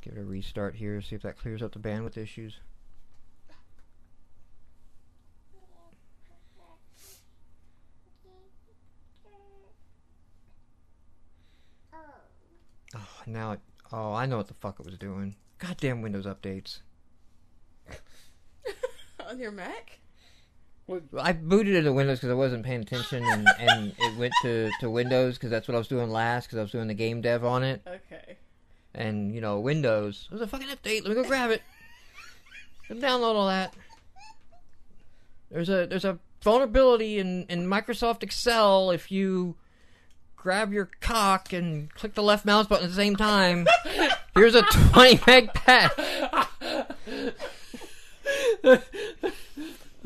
Give it a restart here, see if that clears up the bandwidth issues. Oh, now it... Oh, I know what the fuck it was doing. Goddamn Windows updates. On your Mac? Well, I booted into Windows because I wasn't paying attention, and it went to Windows because that's what I was doing last, because I was doing the game dev on it. Okay. And, you know, Windows. There's a fucking update. Let me go grab it. Go download all that. There's a vulnerability in Microsoft Excel if you grab your cock and click the left mouse button at the same time. Here's a 20 meg patch.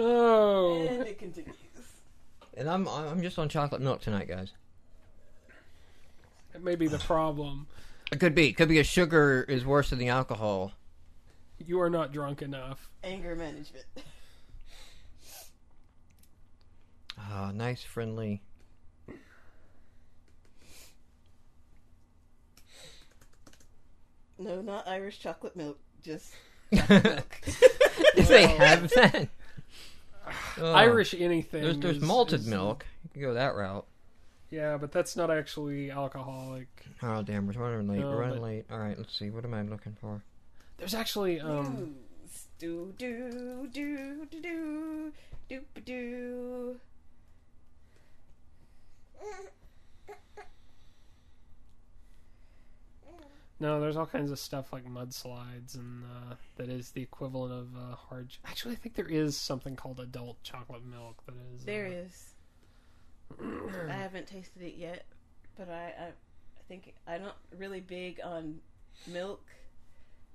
Oh. And it continues. And I'm just on chocolate milk tonight, guys. That may be the problem. It could be. Could be a sugar is worse than the alcohol. You are not drunk enough. Anger management. Ah, nice, friendly. No, not Irish chocolate milk. Just chocolate milk. If they have that. Irish anything. There's malted milk. You can go that route. Yeah, but that's not actually alcoholic. Oh, damn. We're running late. We're running late. All right, let's see. What am I looking for? There's actually... Do do do do do do do. No, there's all kinds of stuff like mudslides, and that is the equivalent of hard... Actually, I think there is something called adult chocolate milk that is... There is. I haven't tasted it yet, but I think I'm not really big on milk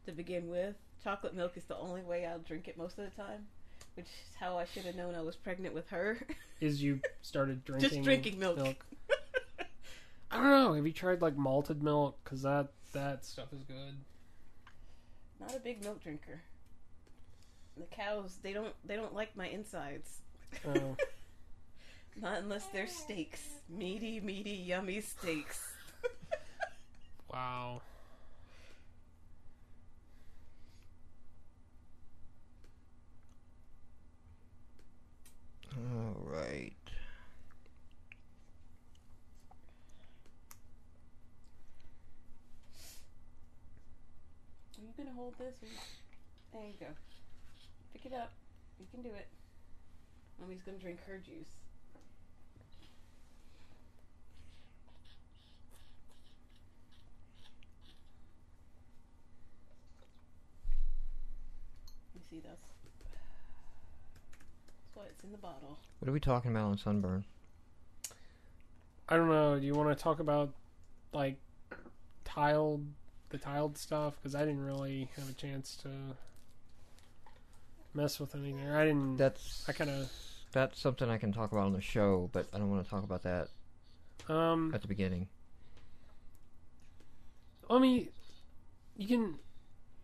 to begin with. Chocolate milk is the only way I'll drink it most of the time, which is how I should have known I was pregnant with her. Is you started drinking... Just drinking milk. I don't know. Have you tried like malted milk? Because that stuff is good. Not a big milk drinker. The cows, they don't like my insides. Oh. Not unless they're steaks. Meaty, yummy steaks. Wow. All right. Are you going to hold this? There you go. Pick it up. You can do it. Mommy's going to drink her juice. You see, that's why it's in the bottle. What are we talking about on Sunburn? I don't know. Do you want to talk about like the tiled stuff? Because I didn't really have a chance to mess with anything. I didn't. That's something I can talk about on the show, but I don't want to talk about that at the beginning. I mean, you can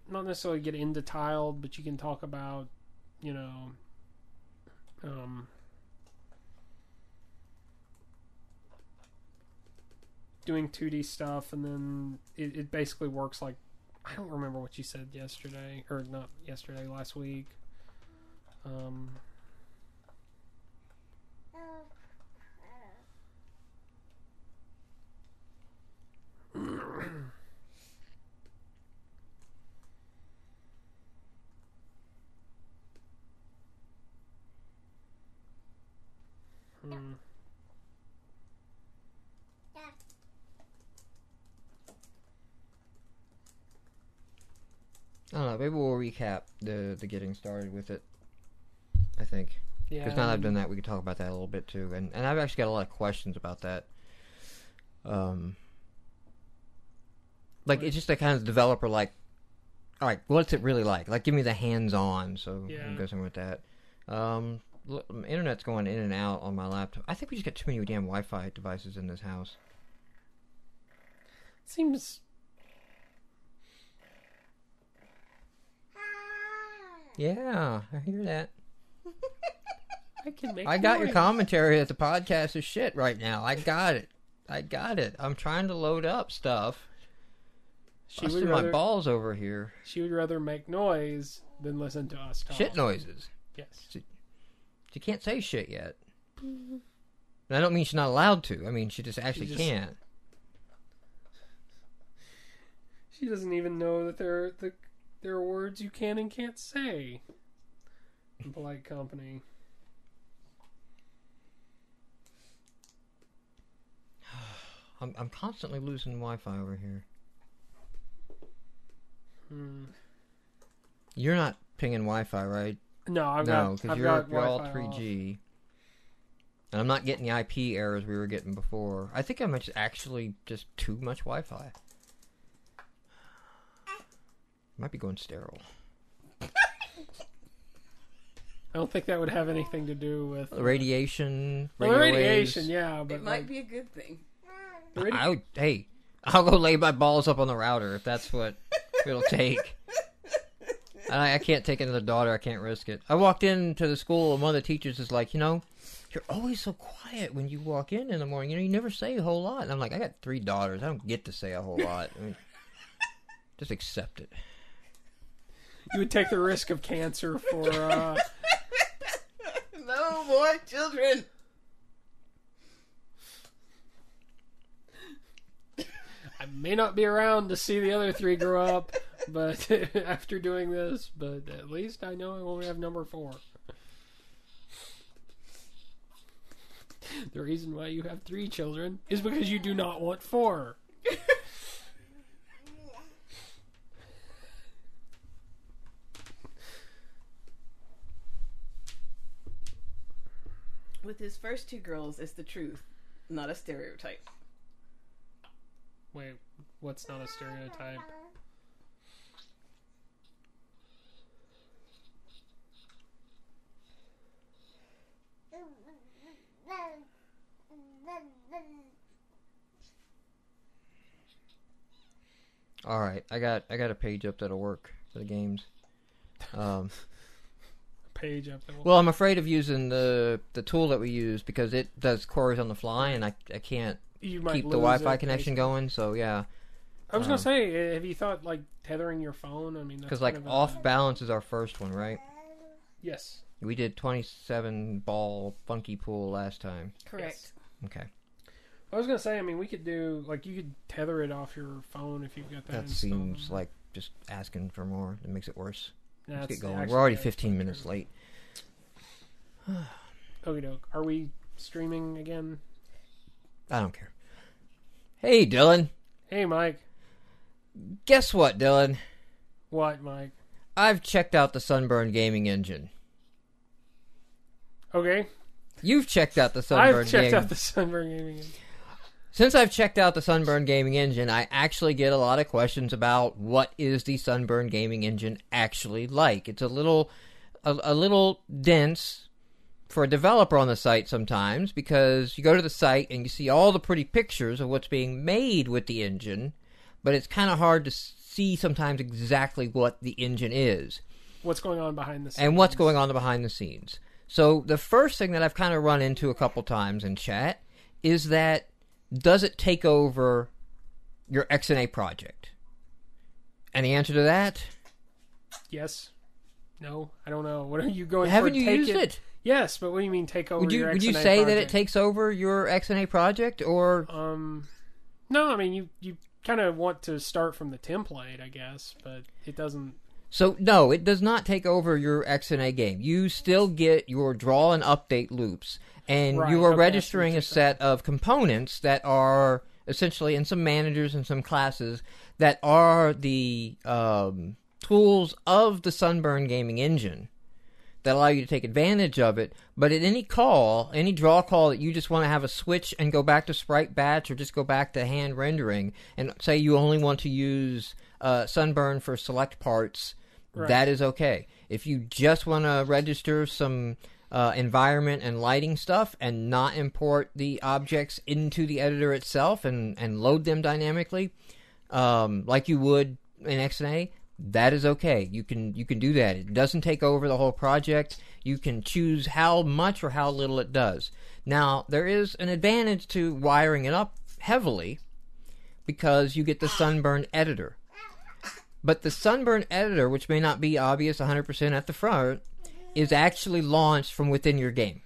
not necessarily get into tiled, but you can talk about, you know, doing 2D stuff, and then it basically works like, I don't remember what you said yesterday, or not yesterday, last week. I don't know. Maybe we'll recap the getting started with it. I think. Yeah. Because now that I've done that, we can talk about that a little bit too. And I've actually got a lot of questions about that. Like, it's just a kind of developer, like, all right, what's it really like? Like, give me the hands-on, so we can go somewhere with that. Internet's going in and out on my laptop. I think we just got too many damn Wi-Fi devices in this house. Seems... Yeah, I hear that. I got your commentary that the podcast is shit right now. I got it. I'm trying to load up stuff Busting my balls over here. She would rather make noise than listen to us talk. Shit noises. Yes. She can't say shit yet. And I don't mean she's not allowed to. I mean, she just actually can't. She doesn't even know that there are words you can and can't say in polite company. I'm constantly losing Wi-Fi over here. You're not pinging Wi-Fi, right? No, I've no, got you're all Wi-Fi 3G. And I'm not getting the IP errors we were getting before. I think I'm actually just too much Wi-Fi. Might be going sterile. I don't think that would have anything to do with radiation. Well, radiation, yeah, but it might be a good thing. I'll go lay my balls up on the router if that's what it'll take. I can't take it to the daughter. I can't risk it. I walked into the school and one of the teachers is like, you're always so quiet when you walk in the morning. You never say a whole lot. And I'm like, I got 3 daughters. I don't get to say a whole lot. I mean, just accept it. You would take the risk of cancer for... No more children! I may not be around to see the other 3 grow up, but after doing this, but at least I know I won't have number 4. The reason why you have 3 children is because you do not want 4. With his first 2 girls, it's the truth, not a stereotype. Wait, what's not a stereotype? All right, I got a page up that'll work for the games. Page up. Well, I'm afraid of using the tool that we use because it does cores on the fly, and I can't keep the Wi-Fi connection going. So yeah. I was gonna say, have you thought like tethering your phone? I mean, because like off balance is our first one, right? Yes. We did 27 ball funky pool last time. Correct. Yes. Okay. I was gonna say, I mean, we could do like you could tether it off your phone if you've got that. That seems like just asking for more. It makes it worse. Let's get going. Actually, we're already 15 minutes late. Okie doke. Are we streaming again? I don't care. Hey, Dylan. Hey, Mike. Guess what, Dylan? What, Mike? I've checked out the Sunburn gaming engine. Okay. You've checked out the Sunburn I've checked out the Sunburn gaming engine. Since I've checked out the Sunburn gaming engine, I actually get a lot of questions about what is the Sunburn gaming engine actually like. It's a little dense for a developer on the site sometimes because you go to the site and you see all the pretty pictures of what's being made with the engine, but it's kind of hard to see sometimes exactly what the engine is. What's going on behind the scenes. And what's going on behind the scenes. So the first thing that I've kind of run into a couple times in chat is that does it take over your XNA project? And the answer to that? Yes. No, I don't know. What are you going for? Haven't you used it? Yes, but what do you mean take over your XNA Would you say project? that it takes over your XNA project, or? No, I mean, you kind of want to start from the template, I guess, but it doesn't... So, no, it does not take over your XNA game. You still get your draw and update loops, and you are registering a set of components that are essentially in some managers and some classes that are the tools of the Sunburn gaming engine that allow you to take advantage of it. But at any call, any draw call that you just want to have a switch and go back to sprite batch or just go back to hand rendering and say you only want to use Sunburn for select parts, that is okay. If you just want to register some environment and lighting stuff and not import the objects into the editor itself and load them dynamically like you would in XNA, that is okay. You can do that. It doesn't take over the whole project. You can choose how much or how little it does. Now, there is an advantage to wiring it up heavily because you get the Sunburn editor. But the Sunburn editor, which may not be obvious 100% at the front, is actually launched from within your game.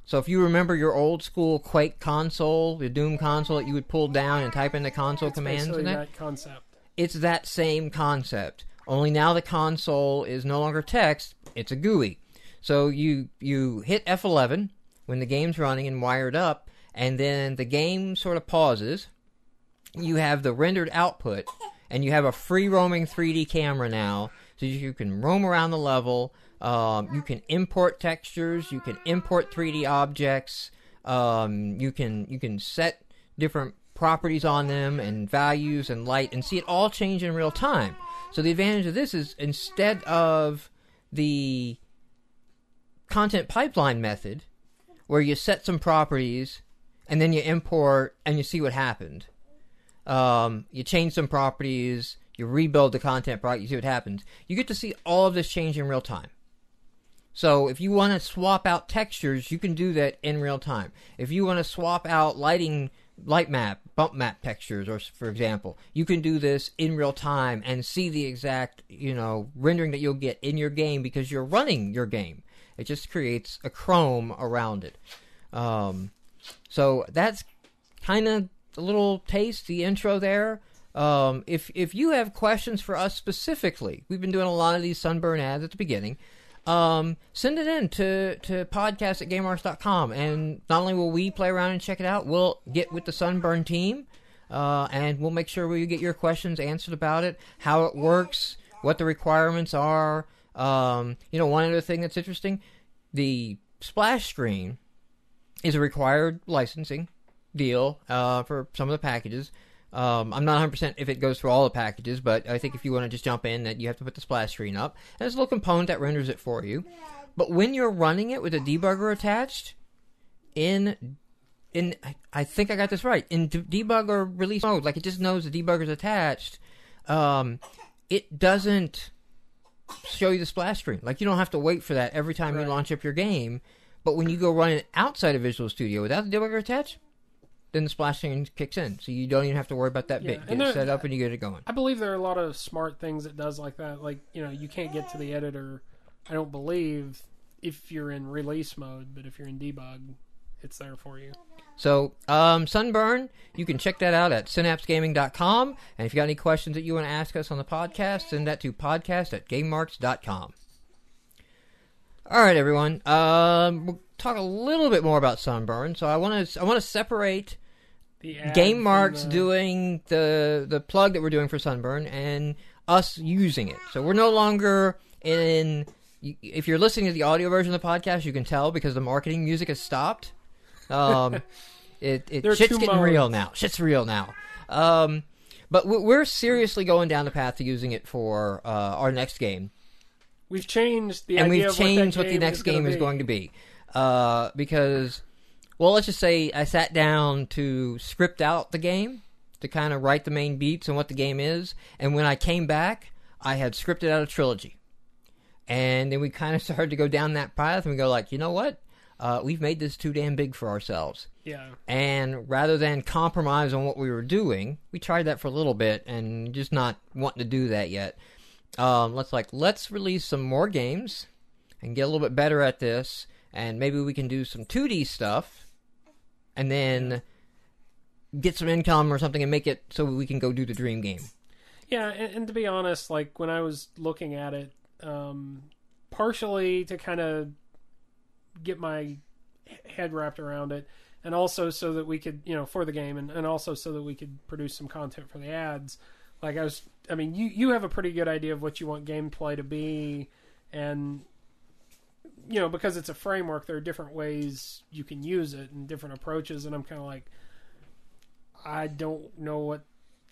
So if you remember your old school Quake console, the Doom console that you would pull down and type in the console commands and that concept. It's that same concept. Only now the console is no longer text, it's a GUI. So you hit F11 when the game's running and wired up, and then the game sort of pauses. You have the rendered output, and you have a free-roaming 3D camera now, so you can roam around the level. You can import textures. You can import 3D objects. You can set different properties on them and values and light and see it all change in real time. So the advantage of this is instead of the content pipeline method, where you set some properties and then you import and you see what happened. You change some properties, you rebuild the content product, you see what happens. You get to see all of this change in real time. So if you want to swap out textures, you can do that in real time. If you want to swap out light map, bump map textures, or for example, you can do this in real time and see the exact, rendering that you'll get in your game because you're running your game. It just creates a chrome around it. So that's kind of a little taste, the intro there. If you have questions for us specifically, we've been doing a lot of these Sunburn ads at the beginning. Send it in to podcast@GameMarx.com, and not only will we play around and check it out, we'll get with the Sunburn team, and we'll make sure we get your questions answered about it, how it works, what the requirements are. One other thing that's interesting, the splash screen is a required licensing deal for some of the packages. I'm not 100% if it goes through all the packages, but I think if you want to just jump in, that you have to put the splash screen up. And there's a little component that renders it for you. But when you're running it with a debugger attached, in I think I got this right, in debugger release mode, like it just knows the debugger's attached, it doesn't show you the splash screen. Like you don't have to wait for that every time you launch up your game. But when you go run it outside of Visual Studio without the debugger attached, then the splash screen kicks in, so you don't even have to worry about that bit. Get it set up and you get it going. I believe there are a lot of smart things it does like that. Like, you can't get to the editor, I don't believe, if you're in release mode, but if you're in debug, it's there for you. So, Sunburn, you can check that out at synapsegaming.com, and if you got any questions that you want to ask us on the podcast, send that to podcast@GameMarx.com. All right, everyone. We'll talk a little bit more about Sunburn. So I want to separate GameMarx doing the plug that we're doing for Sunburn and us using it. So we're no longer in. If you're listening to the audio version of the podcast, you can tell because the marketing music has stopped. Shit's getting real now. Shit's real now. But we're seriously going down the path to using it for our next game. We've changed the and idea we've of changed what the next game is going to be. Because, well, let's just say I sat down to script out the game, to kind of write the main beats and what the game is, and when I came back, I had scripted out a trilogy. And then we kind of started to go down that path, and we go like, you know what? We've made this too damn big for ourselves. Yeah. And rather than compromise on what we were doing, we tried that for a little bit, and just not wanting to do that yet. Let's release some more games and get a little bit better at this, and maybe we can do some 2D stuff and then get some income or something and make it so we can go do the dream game. Yeah, and to be honest, like when I was looking at it, partially to kind of get my head wrapped around it, and also so that we could, for the game, and also so that we could produce some content for the ads. Like you have a pretty good idea of what you want gameplay to be, and because it's a framework, there are different ways you can use it and different approaches, and I'm kind of like, I don't know what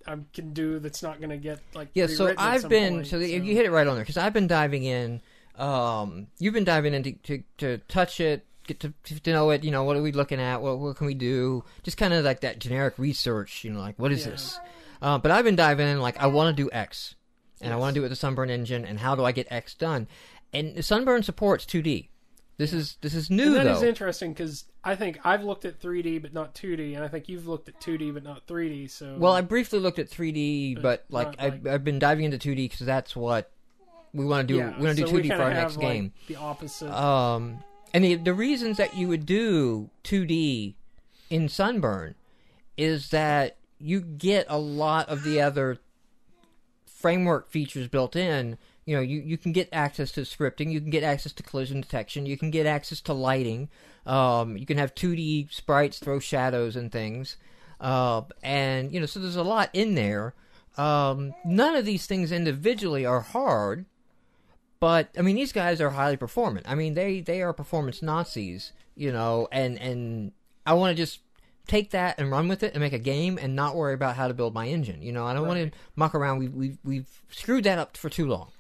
I can do that's not going to get so I've been you hit it right on there, because I've been diving in. You've been diving in to touch it, get to know it. What are we looking at? What can we do? Just kind of like that generic research. What is this? But I've been diving in, I want to do X, and I want to do it with the Sunburn engine, and how do I get X done? And Sunburn supports 2D. This is new, and that though. is interesting because I think I've looked at 3D but not 2D, and I think you've looked at 2D but not 3D. So well, I briefly looked at 3D, but I've been diving into 2D because that's what we want to do. Yeah, we want to do 2D for our next game. The opposite. And the reasons that you would do 2D in Sunburn is that you get a lot of the other framework features built in. You know, you can get access to scripting, you can get access to collision detection, you can get access to lighting, you can have 2D sprites throw shadows and things, and, you know, so there's a lot in there. None of these things individually are hard, but, I mean, these guys are highly performant. I mean, they are performance Nazis, you know, and I want to just take that and run with it and make a game and not worry about how to build my engine. You know, I don't want to muck around. We've screwed that up for too long.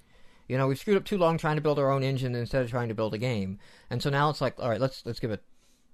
You know, we've screwed up too long trying to build our own engine instead of trying to build a game. And so now it's like, all right, let's give a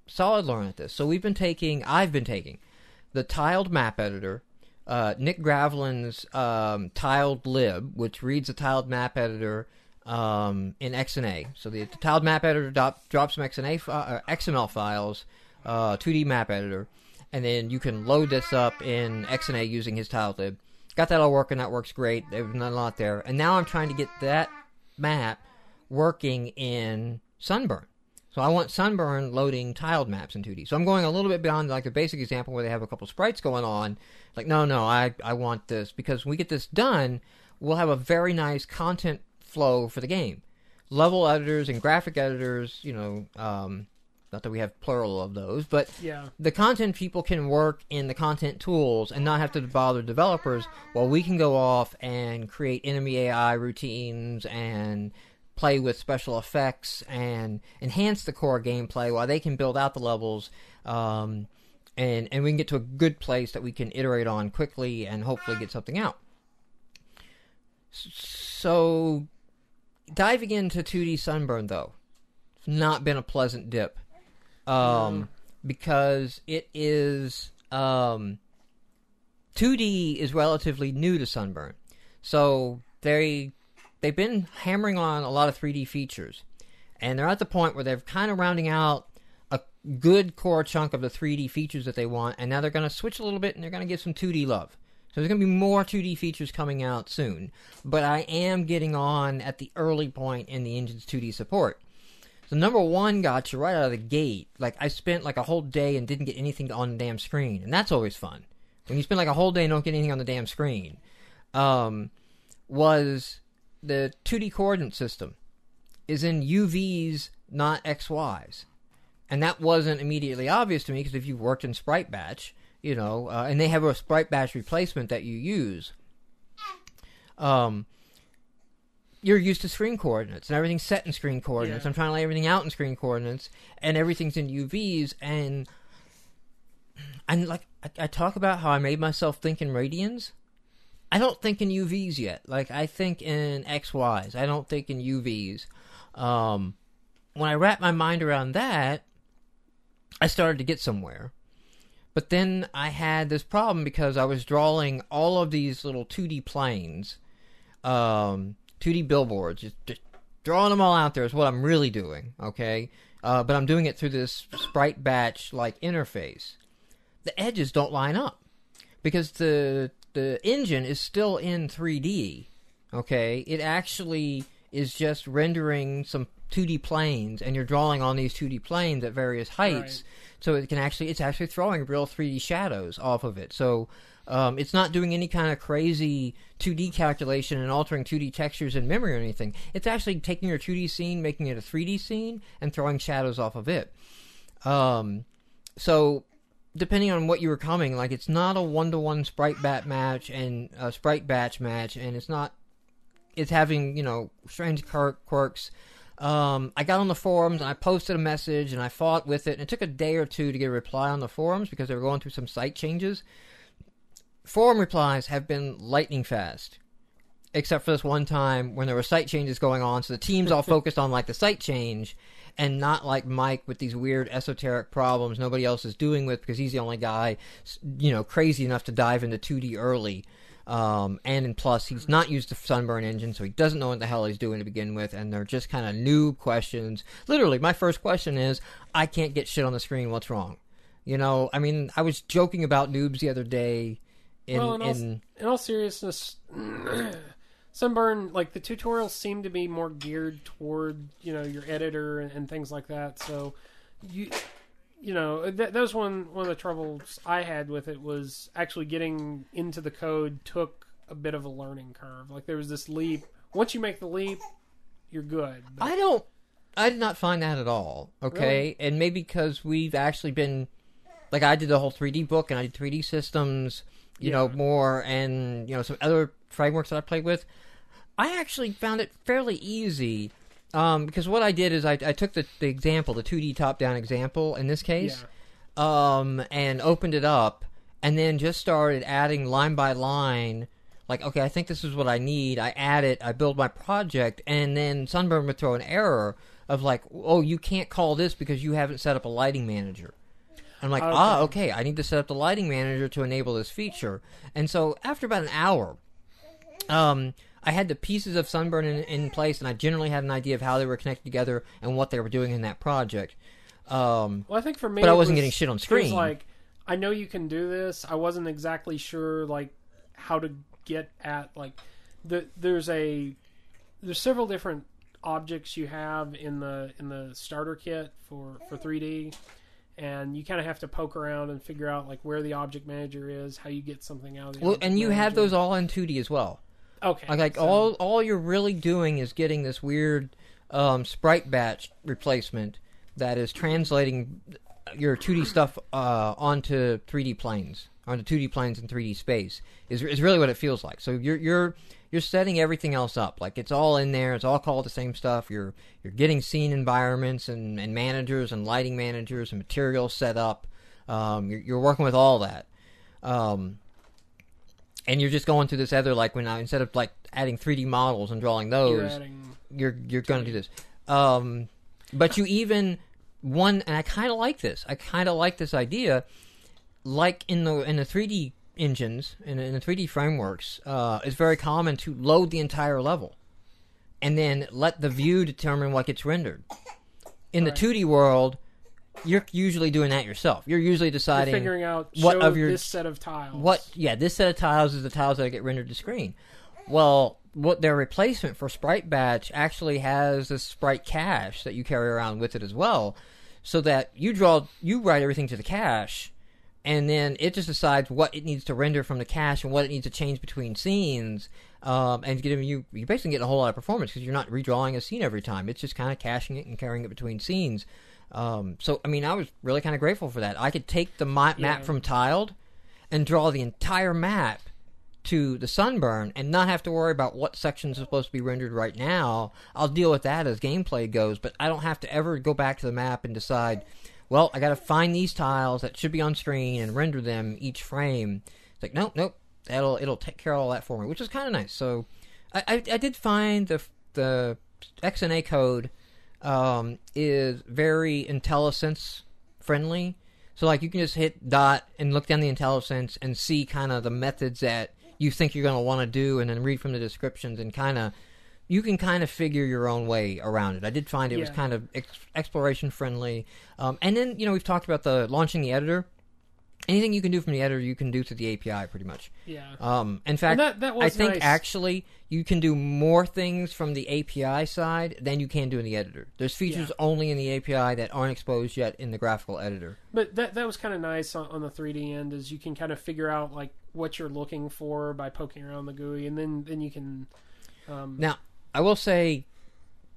solid learn at this. So I've been taking the tiled map editor, Nick Gravelin's tiled lib, which reads the tiled map editor in XNA. So the tiled map editor drops some XML files, 2D map editor, and then you can load this up in XNA using his tiled lib. Got that all working. That works great. There's not a lot there. And now I'm trying to get that map working in Sunburn. So I want Sunburn loading tiled maps in 2D. So I'm going a little bit beyond like a basic example where they have a couple sprites going on. Like, no, I want this. Because when we get this done, we'll have a very nice content flow for the game. Level editors and graphic editors, you know, not that we have plural of those, but the content people can work in the content tools and not have to bother developers, while we can go off and create enemy AI routines and play with special effects and enhance the core gameplay while they can build out the levels, and we can get to a good place that we can iterate on quickly and hopefully get something out. So, diving into 2D Sunburn, though, it's not been a pleasant dip. Because it is 2D is relatively new to Sunburn, so they've been hammering on a lot of 3D features, and they're at the point where they're kind of rounding out a good core chunk of the 3D features that they want, and now they're going to switch a little bit and they're going to give some 2D love. So there's going to be more 2D features coming out soon, but I am getting on at the early point in the engine's 2D support. So number one got you right out of the gate. Like, I spent like a whole day and didn't get anything on the damn screen. And that's always fun. When you spend like a whole day and don't get anything on the damn screen. Was the 2D coordinate system is in UVs, not XYs. And that wasn't immediately obvious to me, because if you've worked in Sprite Batch, you know, and they have a Sprite Batch replacement that you use, you're used to screen coordinates, and everything's set in screen coordinates. I'm trying to lay everything out in screen coordinates, and everything's in UVs, and like, I talk about how I made myself think in radians. I don't think in UVs yet. Like, I think in XYs. I don't think in UVs. When I wrapped my mind around that, I started to get somewhere. But then I had this problem because I was drawing all of these little 2D planes, 2D billboards, just drawing them all out there is what I'm really doing, okay? But I'm doing it through this Sprite Batch-like interface. The edges don't line up, because the engine is still in 3D, okay? It actually is just rendering some 2D planes, and you're drawing on these 2D planes at various heights, so it's actually throwing real 3D shadows off of it. So it's not doing any kind of crazy 2D calculation and altering 2D textures in memory or anything. It's actually taking your 2D scene, making it a 3D scene, and throwing shadows off of it. So depending on what you were coming, like, it's not a 1-to-1 Sprite Batch match and a Sprite Batch match, and it's having, you know, strange quirks. I got on the forums and I posted a message and I fought with it, and it took a day or two to get a reply on the forums because they were going through some site changes. Forum replies have been lightning fast, except for this one time when there were site changes going on, so the team's all focused on like the site change, and not like Mike with these weird esoteric problems nobody else is doing with, because he's the only guy, you know, crazy enough to dive into 2D early. And plus, he's not used the Sunburn engine, so he doesn't know what the hell he's doing to begin with, and they're just kind of noob questions. Literally, my first question is, I can't get shit on the screen, what's wrong? You know, I mean, I was joking about noobs the other day. In all seriousness, Sunburn, like, the tutorials seem to be more geared toward, you know, your editor and things like that, so you know, that was one of the troubles I had with it, was actually getting into the code took a bit of a learning curve. Like, there was this leap. Once you make the leap, you're good. But I did not find that at all, okay? Really? And maybe because we've actually been, like, I did the whole 3D book, and I did 3D systems, you know, more, and, you know, some other frameworks that I played with. I actually found it fairly easy. Because what I did is I took the example, the 2D top-down example in this case, and opened it up, and then just started adding line by line, like, okay, I think this is what I need, I add it, I build my project, and then Sunburn would throw an error of like, oh, you can't call this because you haven't set up a lighting manager. I'm like, okay, I need to set up the lighting manager to enable this feature. And so after about an hour, I had the pieces of Sunburn in place, and I generally had an idea of how they were connected together and what they were doing in that project. Well, I think for me, but I wasn't getting shit on screen. It was like, I know you can do this. I wasn't exactly sure, like, how to get at, like, there's several different objects you have in the starter kit for 3D, and you kind of have to poke around and figure out, like, where the object manager is, how you get something out of the object and you manager. have those all in 2D as well. Okay. Like so, all you're really doing is getting this weird sprite batch replacement that is translating your 2D stuff onto 3D planes, onto 2D planes in 3D space. Is really what it feels like. So you're setting everything else up. Like, it's all in there. It's all called the same stuff. You're getting scene environments and managers and lighting managers and materials set up. You're working with all that. And you're just going through this other, like, instead of, like, adding 3D models and drawing those, you're going to do this. But you even, and I kind of like this. I kind of like this idea. Like in the 3D engines, in the 3D frameworks, it's very common to load the entire level and then let the view determine what gets rendered. In the 2D world, you're usually doing that yourself. You're usually deciding, you're figuring out this set of tiles. This set of tiles is the tiles that get rendered to screen. Well, what their replacement for Sprite Batch actually has this Sprite cache that you carry around with it as well, so that you write everything to the cache, and then it just decides what it needs to render from the cache and what it needs to change between scenes. And you basically get a whole lot of performance because you're not redrawing a scene every time. It's just kind of caching it and carrying it between scenes. So, I mean, I was really kind of grateful for that. I could take the map from tiled and draw the entire map to the Sunburn and not have to worry about what sections are supposed to be rendered right now. I'll deal with that as gameplay goes, but I don't have to ever go back to the map and decide, well, I got to find these tiles that should be on screen and render them each frame. It's like, nope, it'll take care of all that for me, which is kind of nice. So, I did find the XNA code is very IntelliSense friendly. So, like, you can just hit dot and look down the IntelliSense and see kind of the methods that you think you're going to want to do, and then read from the descriptions, and you can kind of figure your own way around it. I did find it was kind of exploration friendly. And then, you know, we've talked about launching the editor. Anything you can do from the editor, you can do through the API, pretty much. Yeah. In fact, that was I think nice. actually you can do more things from the API side than you can do in the editor. There's features only in the API that aren't exposed yet in the graphical editor. But that was kind of nice on the 3D end, is you can kind of figure out, like, what you're looking for by poking around the GUI, and then you can... Now, I will say,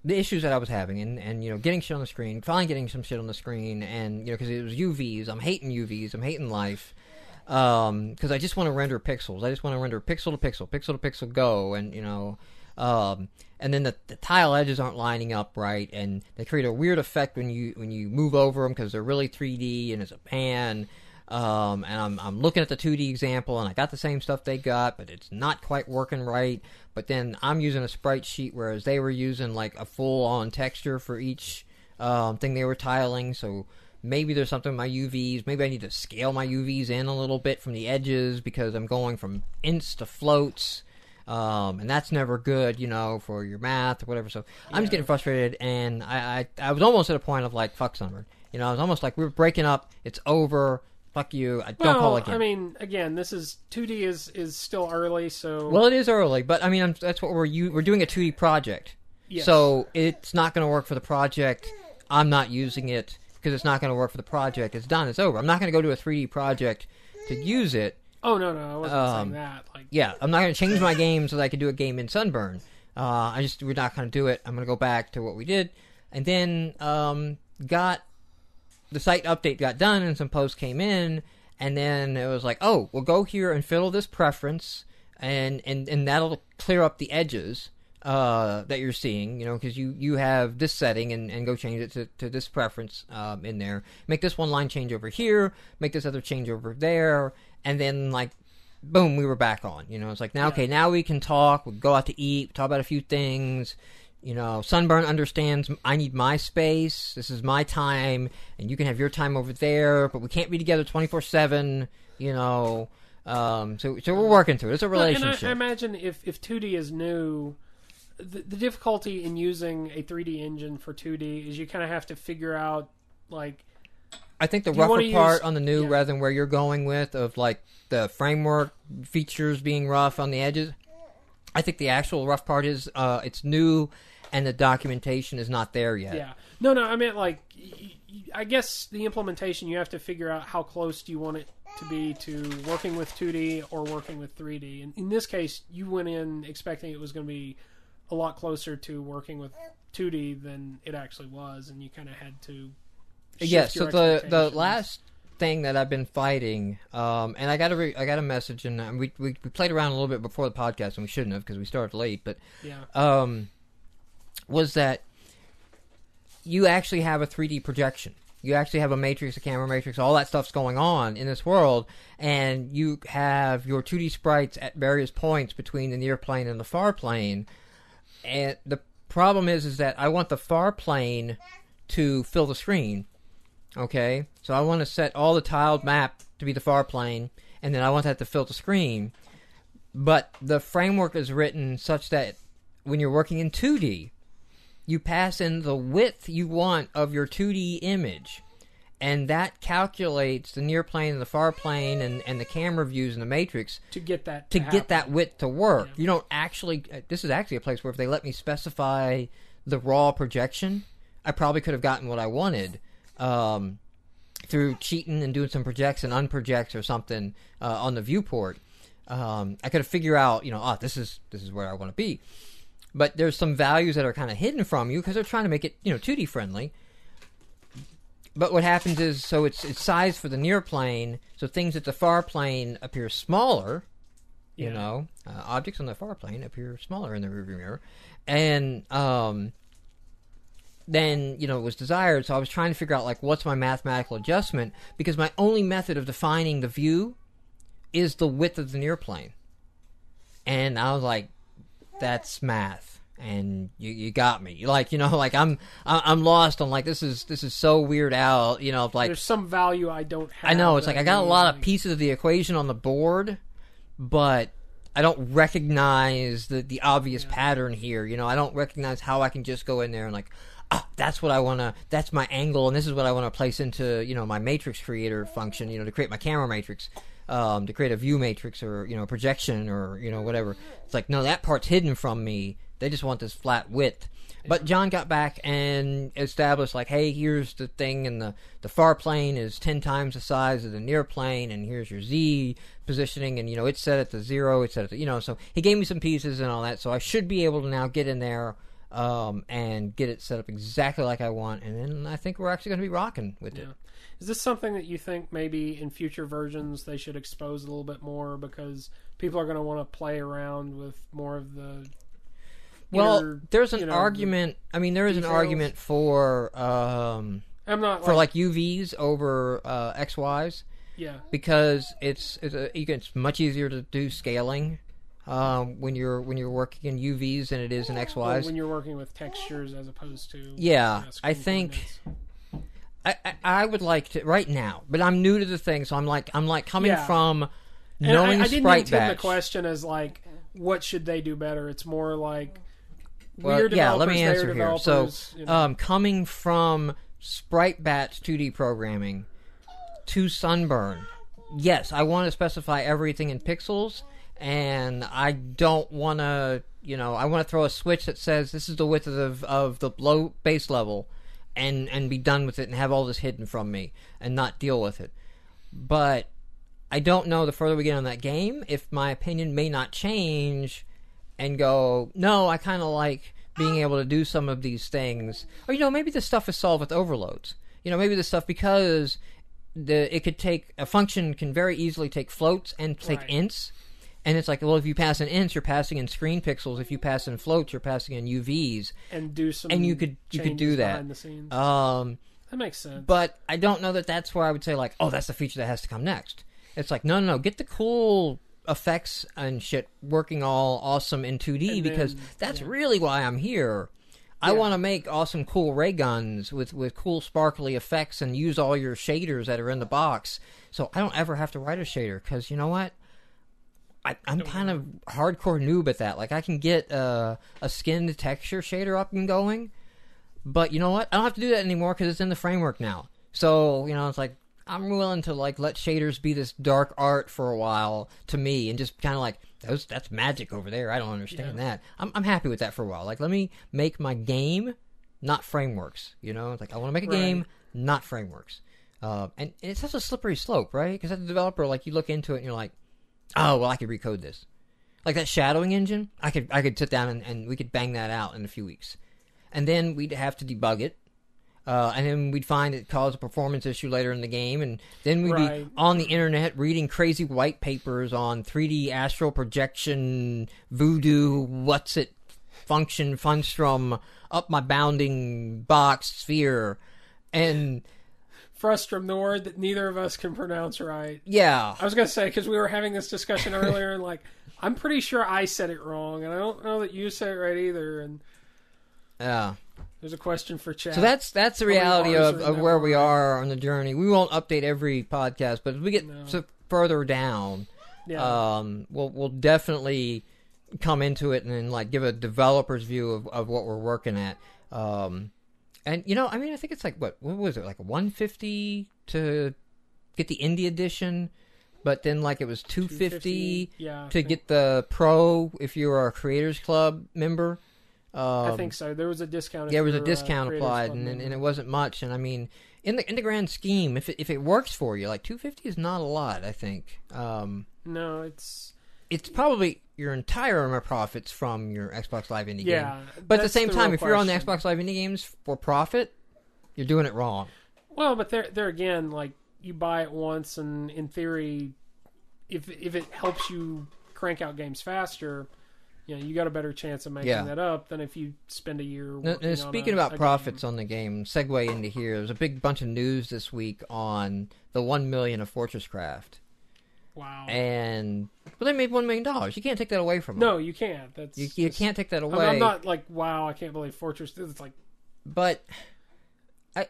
the issues that I was having, and you know, getting shit on the screen, finally getting some shit on the screen, and, you know, because it was UVs, I'm hating UVs, I'm hating life, because I just want to render pixels. I just want to render pixel to pixel, pixel to pixel, go, and, you know, and then the tile edges aren't lining up right, and they create a weird effect when you move over them because they're really 3D and it's a pan. And I'm looking at the 2D example, and I got the same stuff they got, but it's not quite working right. But then I'm using a sprite sheet, whereas they were using like a full-on texture for each thing they were tiling. So maybe there's something with my UVs. Maybe I need to scale my UVs in a little bit from the edges because I'm going from ints to floats. And that's never good, for your math or whatever. So I'm just getting frustrated, and I was almost at a point of like, fuck Sunburn. I was almost like, we're breaking up. It's over. Fuck you. I don't call again. I mean, again, this is 2D is still early, so. Well, it is early, but I mean, that's what we're doing a 2D project. Yes. So it's not going to work for the project. I'm not using it because it's not going to work for the project. It's done. It's over. I'm not going to go to a 3D project to use it. Oh, no, I wasn't saying that. Yeah, I'm not going to change my game so that I can do a game in Sunburn. We're not going to do it. I'm going to go back to what we did. And then the site update got done and some posts came in. And then it was like, oh, we'll go here and fiddle this preference. And that'll clear up the edges that you're seeing, because you have this setting and go change it to this preference in there. Make this one line change over here. Make this other change over there. And then, boom, we were back on. It's like, now, okay, now we can talk. We'll go out to eat, talk about a few things. Sunburn understands I need my space. This is my time, and you can have your time over there, but we can't be together 24/7, So we're working through it. It's a relationship. And I imagine if 2D is new, the difficulty in using a 3D engine for 2D is you kind of have to figure out, I think the rougher part on the new, rather than where you're going with, of the framework features being rough on the edges, I think the actual rough part is it's new and the documentation is not there yet. Yeah. No, I meant I guess the implementation, you have to figure out how close do you want it to be to working with 2D or working with 3D. And in this case, you went in expecting it was going to be a lot closer to working with 2D than it actually was, and you kind of had to. Yeah, so the last thing that I've been fighting, and I got a message, and we played around a little bit before the podcast, and we shouldn't have because we started late, but was that you actually have a 3D projection. You actually have a matrix, a camera matrix, all that stuff's going on in this world, and you have your 2D sprites at various points between the near plane and the far plane, and the problem is that I want the far plane to fill the screen. Okay, so I want to set all the tiled map to be the far plane, and then I want that to fill the screen. But the framework is written such that when you're working in 2D, you pass in the width you want of your 2D image, and that calculates the near plane and the far plane and the camera views in the matrix to get that get that width to work. Yeah. You don't actually. This is actually a place where if they let me specify the raw projection, I probably could have gotten what I wanted. Through cheating and doing some projects and unprojects or something on the viewport, I could have figured out, this is where I want to be. But there's some values that are kind of hidden from you because they're trying to make it, 2D friendly. But what happens is, so it's sized for the near plane, so things at the far plane appear smaller. Objects on the far plane appear smaller in the rearview mirror, and then, it was desired, so I was trying to figure out, what's my mathematical adjustment, because my only method of defining the view is the width of the near plane. And I was like, that's math, and you got me. I'm lost on, this is so weird out, There's some value I don't have. I know, it's I got a lot of pieces of the equation on the board, but I don't recognize the obvious pattern here, I don't recognize how I can just go in there and, that's what I want to, that's my angle, and this is what I want to place into, my matrix creator function, to create my camera matrix, to create a view matrix or, projection or, whatever. It's no, that part's hidden from me. They just want this flat width. But John got back and established, hey, here's the thing, and the far plane is 10 times the size of the near plane, and here's your Z positioning, and, it's set at the 0, it's set at the, so he gave me some pieces and all that, so I should be able to now get in there and get it set up exactly like I want, and then I think we're actually going to be rocking with it. Is this something that you think maybe in future versions they should expose a little bit more, because people are going to want to play around with more of the there's an argument. I mean, there is an argument for I'm not for UVs over XYs. Yeah, because it's much easier to do scaling when you're working in UVs than it is in XYs. When you're working with textures as opposed to I think I would like to right now, but I'm new to the thing, so I'm like coming from And knowing I didn't Sprite intend Batch. the question as like, what should they do better? It's more like, Well, we're yeah, developers, let me answer they're here. So, developers, coming from Sprite Batch 2D programming to Sunburn, yes, I want to specify everything in pixels, and I don't want to, I want to throw a switch that says this is the width of the low base level, and be done with it and have all this hidden from me and not deal with it. But I don't know, the further we get on that game, if my opinion may not change and go, no, I kind of like being able to do some of these things. Or, maybe this stuff is solved with overloads. Maybe this stuff, because it could take, a function can very easily take floats and take ints. And it's like, well, if you pass in ints, you're passing in screen pixels. If you pass in floats, you're passing in UVs. and do some And you could do that. behind the scenes. That makes sense. But I don't know that that's where I would say, like, oh, that's the feature that has to come next. It's like, no, get the cool effects and shit working all awesome in 2D, because that's really why I'm here. I want to make awesome, cool ray guns with cool, sparkly effects and use all your shaders that are in the box. So I don't ever have to write a shader, because you know what? I'm kind of hardcore noob at that. Like, I can get a skinned texture shader up and going, but you know what? I don't have to do that anymore because it's in the framework now. So, it's like, I'm willing to like let shaders be this dark art for a while to me, and just kind of like, that's magic over there. I don't understand that. I'm happy with that for a while. Like, let me make my game, not frameworks. It's like, I want to make a game, not frameworks. And it's such a slippery slope, right? Because as a developer, like, you look into it and you're like, oh, well, I could recode this. Like that shadowing engine, I could sit down and we could bang that out in a few weeks. And then we'd have to debug it. And then we'd find it caused a performance issue later in the game. And then we'd be on the internet reading crazy white papers on 3D astral projection, voodoo, what's it, function, funstrum, up my bounding box sphere. And Frustrum, the word that neither of us can pronounce right. Yeah. I was going to say, because we were having this discussion earlier, and like, I'm pretty sure I said it wrong, and I don't know that you said it right either. And yeah. There's a question for chat. So that's the reality of where we are on the journey. We won't update every podcast, but as we get further down, we'll definitely come into it and then like give a developer's view of what we're working at. And I think it's like what was it, like $150 to get the indie edition, but then like it was $250 to get the pro if you were a Creators Club member. I think so. There was a discount. Yeah, there was a discount applied, and it wasn't much. And I mean, in the grand scheme, if it works for you, like $250 is not a lot. I think. No, it's probably your entire profits from your Xbox Live indie game. But at the same time, if you're on the Xbox Live indie games for profit, you're doing it wrong. Well, but there again, like, you buy it once, and in theory, if it helps you crank out games faster, you got a better chance of making that up than if you spend a year working now, speaking about profits on the game, segue into here, there's a big bunch of news this week on the $1 million of Fortress Craft. Wow. But they made $1 million. You can't take that away from them. No, you can't. You can't take that away. I'm not like, wow, I can't believe Fortress. It's like, but I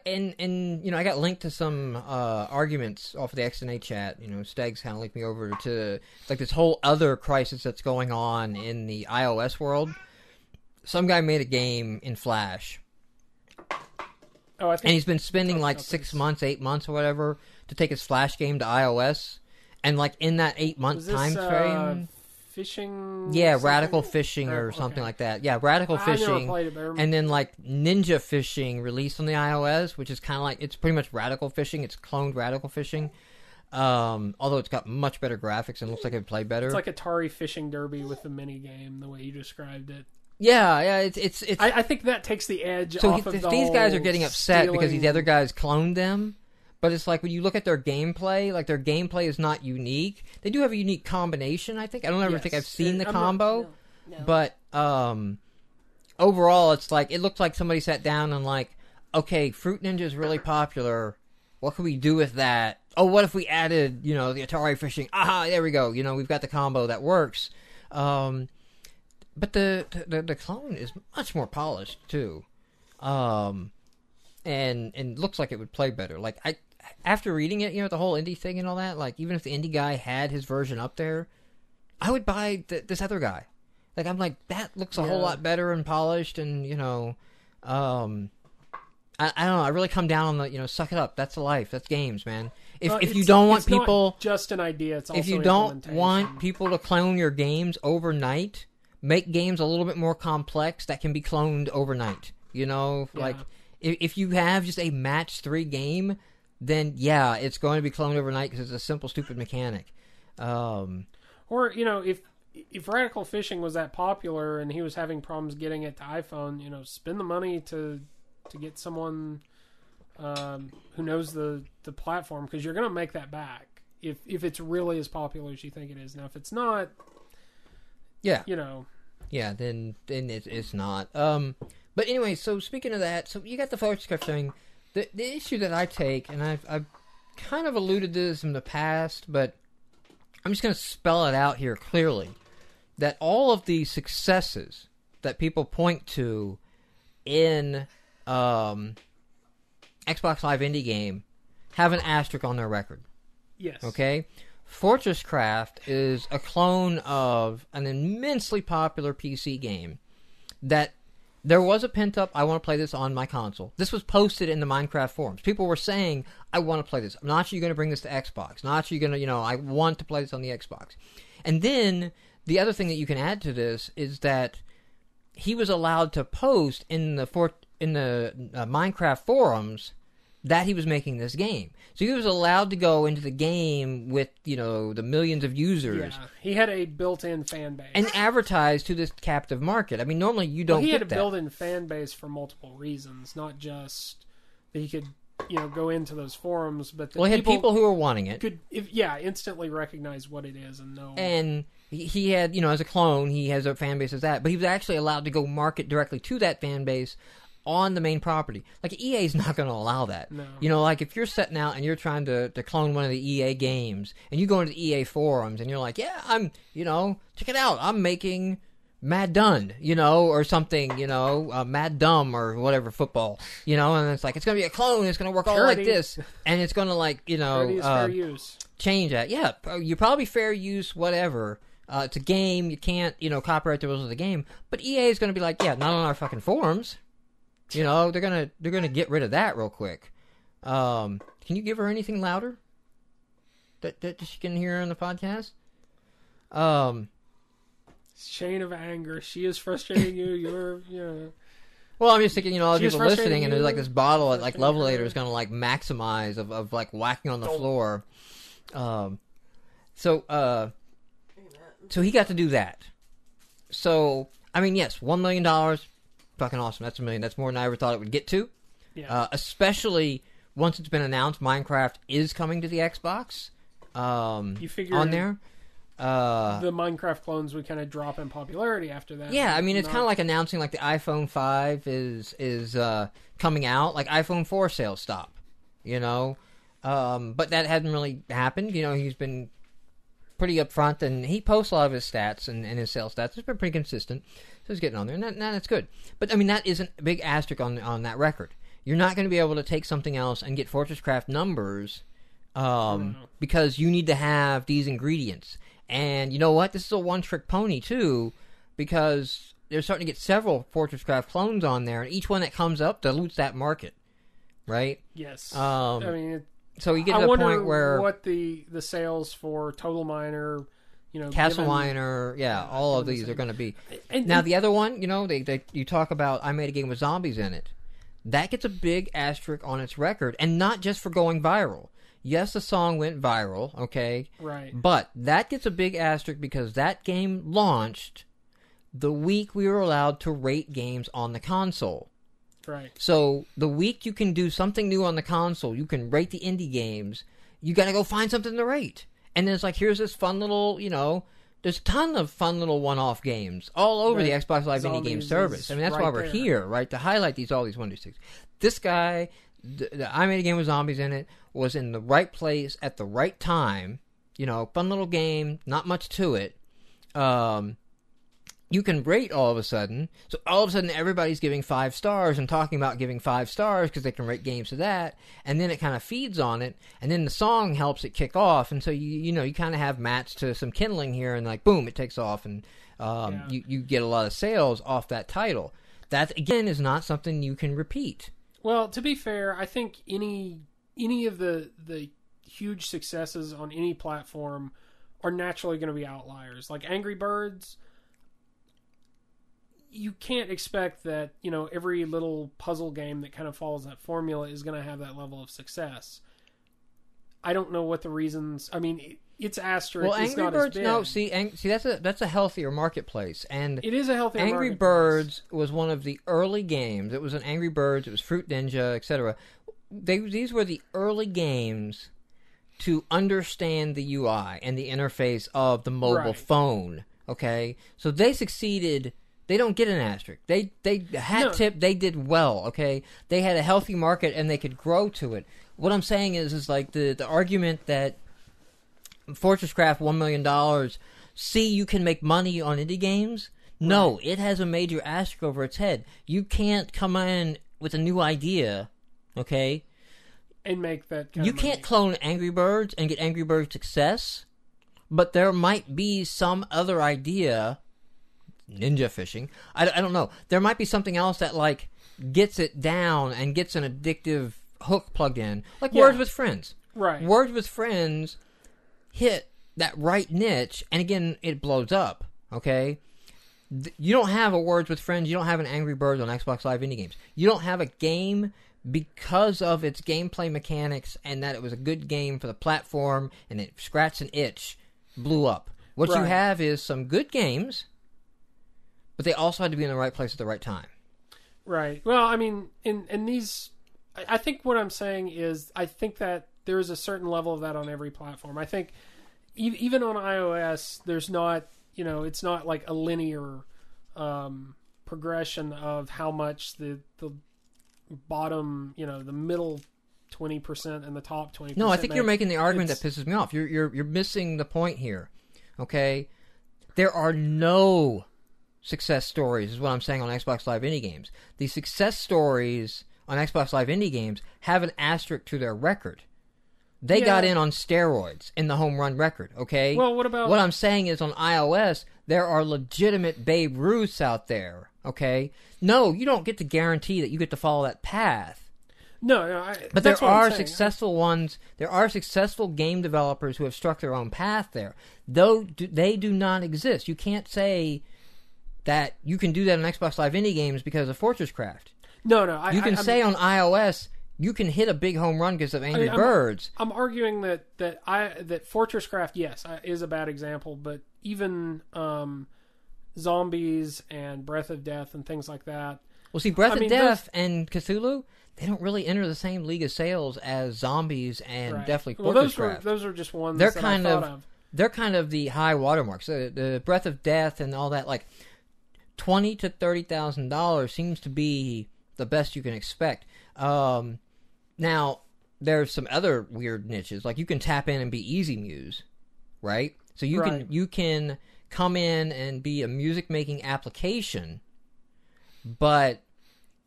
got linked to some arguments off of the XNA chat. Stegs kind of linked me over to like this whole other crisis that's going on in the iOS world. Some guy made a game in Flash. Oh, I think, and he's been spending like 6 months, 8 months, or whatever, to take his Flash game to iOS. And like in that 8 month time frame, fishing. Yeah, Radical Fishing or something like that. Yeah, Radical Fishing. I never played it, but and then like Ninja Fishing released on the iOS, which is kind of like, it's pretty much Radical Fishing. It's cloned Radical Fishing, although it's got much better graphics and looks like it played better. It's like Atari Fishing Derby with the mini game, the way you described it. Yeah, it's. I think that takes the edge so off of the these guys are getting upset stealing. because these other guys cloned them. But it's like when you look at their gameplay, like their gameplay is not unique. They do have a unique combination, I think. I don't ever think I've seen the combo. No. But overall, it's like, it looked like somebody sat down and like, okay, Fruit Ninja is really popular. What can we do with that? Oh, what if we added, the Atari Fishing? Aha, there we go. We've got the combo that works. But the clone is much more polished, too. and looks like it would play better. Like after reading it, the whole indie thing and all that, like even if the indie guy had his version up there, I would buy this other guy. Like I'm like, that looks a whole lot better and polished, and I don't know. I really come down on the suck it up. That's life. That's games, man. If you don't want people, not just an idea. It's also if you don't want people to clone your games overnight, make games a little bit more complex that can be cloned overnight. Like if you have just a match 3 game, then it's going to be cloned overnight because it's a simple, stupid mechanic. Or if Radical Fishing was that popular and he was having problems getting it to iPhone, spend the money to get someone who knows the platform, because you're going to make that back if it's really as popular as you think it is. Now, if it's not, then it's not. But anyway, so speaking of that, so you got the photograph thing. The issue that I take, and I've kind of alluded to this in the past, but I'm just going to spell it out here clearly, that all of the successes that people point to in Xbox Live Indie Game have an asterisk on their record. Yes. Okay? Fortress Craft is a clone of an immensely popular PC game that there was a pent-up, I want to play this on my console. This was posted in the Minecraft forums. People were saying, I want to play this. I'm not sure you're going to bring this to Xbox. Not sure you're going to, I want to play this on the Xbox. And then the other thing that you can add to this is that he was allowed to post in the Minecraft forums that he was making this game. So he was allowed to go into the game with, the millions of users. Yeah, he had a built-in fan base. And advertise to this captive market. I mean, normally you don't get that. He had a built-in fan base for multiple reasons, not just that he could, go into those forums, but that he had people who were wanting it. Could, instantly recognize what it is and know. And he had, as a clone, he has a fan base as that, but he was actually allowed to go market directly to that fan base on the main property. Like, EA's not going to allow that. No. Like, if you're setting out and you're trying to clone one of the EA games, and you go into the EA forums, and you're like, yeah, I'm, check it out, I'm making Mad Dun, or something, Mad Dumb, or whatever, football, and it's like, it's going to be a clone, it's going to work all like this, and it's going to, like, fair use. Change that. Yeah, you probably fair use, whatever. It's a game, you can't, copyright the rules of the game, but EA is going to be like, yeah, not on our fucking forums. They're gonna get rid of that real quick. Can you give her anything louder that she can hear on the podcast? Chain of anger. She is frustrating you. You're. Well, I'm just thinking, all the people listening, and there's like this bottle at like Levelator is gonna like maximize of like whacking on the floor. So he got to do that. So I mean, yes, $1 million. Fucking awesome. That's $1 million. That's more than I ever thought it would get to. Yeah. Especially once it's been announced Minecraft is coming to the Xbox. You figure on there. The Minecraft clones would kind of drop in popularity after that. Yeah, I mean, it's kind of like announcing like the iPhone 5 is coming out. Like iPhone 4 sales stop. But that hadn't really happened. He's been pretty upfront, and he posts a lot of his stats and his sales stats. It's been pretty consistent. So he's getting on there, and that's good. But, I mean, that isn't a big asterisk on that record. You're not going to be able to take something else and get Fortress Craft numbers because you need to have these ingredients. And you know what? This is a one-trick pony, too, because they're starting to get several Fortress Craft clones on there, and each one that comes up dilutes that market, right? Yes. I mean, so you get to a point where... I wonder what the sales for Total Miner... Castle Miner, all of these are going to be. Now, the other one, you talk about I made a game with zombies in it. That gets a big asterisk on its record, and not just for going viral. Yes, the song went viral, okay? Right. But that gets a big asterisk because that game launched the week we were allowed to rate games on the console. Right. So, the week you can do something new on the console, you can rate the indie games, you got to go find something to rate. And then it's like, here's this fun little, there's a ton of fun little one-off games all over the Xbox Live Indie Game service. I mean, that's why we're here, right? To highlight all these 1, 2, 6. This guy, I made a game with zombies in it, was in the right place at the right time. Fun little game, not much to it. you can rate all of a sudden. So all of a sudden everybody's giving 5 stars and talking about giving 5 stars because they can rate games to that. And then it kind of feeds on it. And then the song helps it kick off. And so you kind of have matched to some kindling here and like, boom, it takes off. And you get a lot of sales off that title. That, again, is not something you can repeat. Well, to be fair, I think any of the huge successes on any platform are naturally going to be outliers. Like Angry Birds, you can't expect that, every little puzzle game that kind of follows that formula is going to have that level of success. I don't know what the reasons. I mean, it's asterisk. Well, it's Angry not Birds. as big. No, see, that's a healthier marketplace, and it is a healthier Angry marketplace. Birds was one of the early games. It was an Angry Birds. It was Fruit Ninja, etc. These were the early games to understand the UI and the interface of the mobile phone. Okay, so they succeeded. They don't get an asterisk. They tip. They did well. Okay, they had a healthy market and they could grow to it. What I'm saying is like the argument that Fortress Craft $1 million. See, you can make money on indie games. No, it has a major asterisk over its head. You can't come in with a new idea, okay, and make that. Kind you of can't money. clone Angry Birds and get Angry Birds success. But there might be some other idea. Ninja fishing. I don't know. There might be something else that like gets it down and gets an addictive hook plugged in, like Words with Friends. Right. Words with Friends hit that right niche, and again, it blows up. Okay, you don't have a Words with Friends. You don't have an Angry Birds on Xbox Live Indie Games. You don't have a game because of its gameplay mechanics and that it was a good game for the platform and it scratched an itch, blew up. What you have is some good games. But they also had to be in the right place at the right time. Right. Well, I mean, in these... I think what I'm saying is I think that there is a certain level of that on every platform. I think even on iOS, there's not... it's not like a linear progression of how much the bottom, the middle 20% and the top 20%. No, I think you're making the argument that pisses me off. You're missing the point here. Okay? There are no success stories is what I'm saying on Xbox Live Indie Games. The success stories on Xbox Live Indie Games have an asterisk to their record. They got in on steroids in the home run record, okay? Well, what about... What I'm saying is on iOS, there are legitimate Babe Ruths out there, okay? No, you don't get to guarantee that you get to follow that path. No, but there are successful ones. There are successful game developers who have struck their own path there. Though they do not exist. You can't say that you can do that on Xbox Live Indie Games because of Fortress Craft. No. You can say on iOS you can hit a big home run because of Angry Birds. I'm arguing that Fortress Craft, yes, is a bad example, but even Zombies and Breath of Death and things like that. Well, see, Breath of Death and Cthulhu, they don't really enter the same league of sales as Zombies and definitely Fortress Craft. Those are just ones that I thought of. They're kind of the high watermarks. The Breath of Death and all that, like $20,000 to $30,000 seems to be the best you can expect. Now, there's some other weird niches. Like, you can tap in and be Easy Muse, right? So you can come in and be a music-making application, but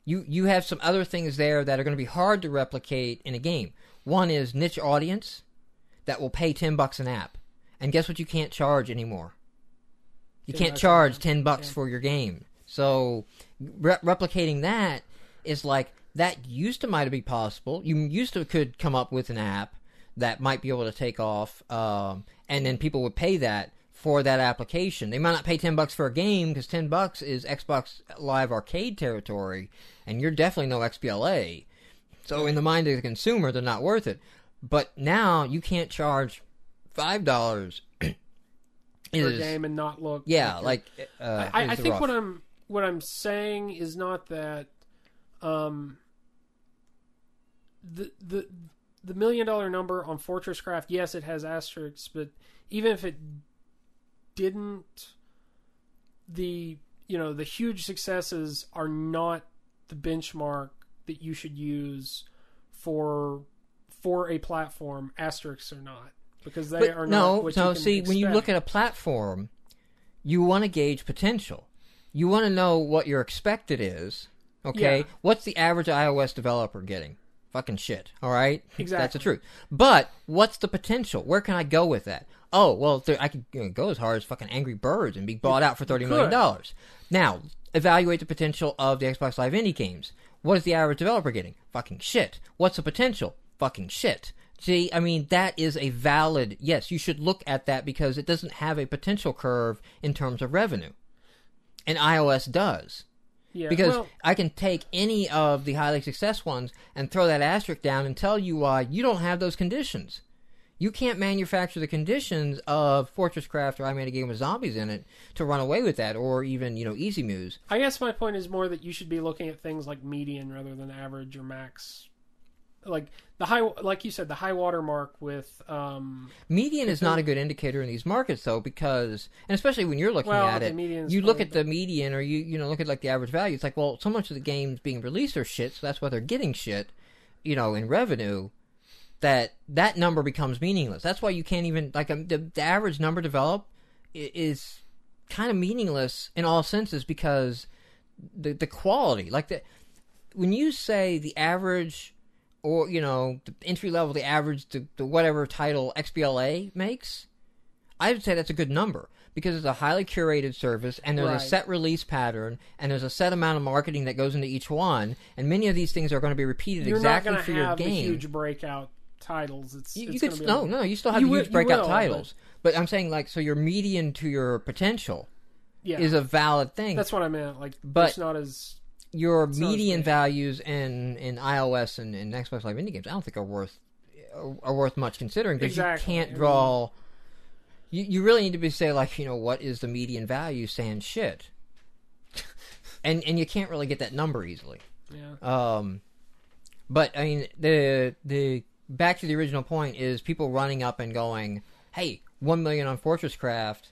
you have some other things there that are going to be hard to replicate in a game. One is niche audience that will pay $10 an app. And guess what you can't charge anymore? You can't charge $10 for your game. So replicating that is like, that used to might be possible. You used to could come up with an app that might be able to take off, and then people would pay that for that application. They might not pay $10 for a game because $10 is Xbox Live Arcade territory, and you're definitely no XBLA. So in the mind of the consumer, they're not worth it. But now you can't charge $5 for a game and not look. Yeah, I think what I'm saying is not that the $1 million number on Fortress Craft, yes, it has asterisks, but even if it didn't, the huge successes are not the benchmark that you should use for a platform, asterisks or not. Because they are not what you can expect. When you look at a platform, you want to gauge potential. You want to know what your expected is, okay? Yeah. What's the average iOS developer getting? Fucking shit, all right? Exactly. That's the truth. But what's the potential? Where can I go with that? Oh, well, I could go as hard as fucking Angry Birds and be bought out for $30 million. Now, evaluate the potential of the Xbox Live Indie games. What is the average developer getting? Fucking shit. What's the potential? Fucking shit. See, I mean, that is a valid... Yes, you should look at that because it doesn't have a potential curve in terms of revenue. And iOS does. Yeah, because I can take any of the highly successful ones and throw that asterisk down and tell you why you don't have those conditions. You can't manufacture the conditions of Fortress Craft or I Made a Game with Zombies in it to run away with that, or even, Easy Muse. I guess my point is more that you should be looking at things like median rather than average or max. Like you said, the high water mark with median is not a good indicator in these markets, though, because, and especially when you're looking at it, you look at the median, or you look at like the average value. It's like, well, so much of the games being released are shit, so that's why they're getting shit, in revenue. That number becomes meaningless. That's why you can't even the average number developed is kind of meaningless in all senses because the quality, when you say the average. Or, the entry level, the average, the whatever title XBLA makes, I would say that's a good number. Because it's a highly curated service, and there's a set release pattern, and there's a set amount of marketing that goes into each one, and many of these things are going to be repeated exactly for your game. You're not going to have huge breakout titles. You still have huge breakout titles. But I'm saying, so your median to your potential is a valid thing. That's what I meant. It's not as... Your median values in iOS and Xbox Live Indie games, I don't think are worth much considering because you can't draw. You really need to be say what is the median value saying shit, and you can't really get that number easily. Yeah. But I mean the back to the original point is people running up and going, hey, $1 million on Fortress Craft.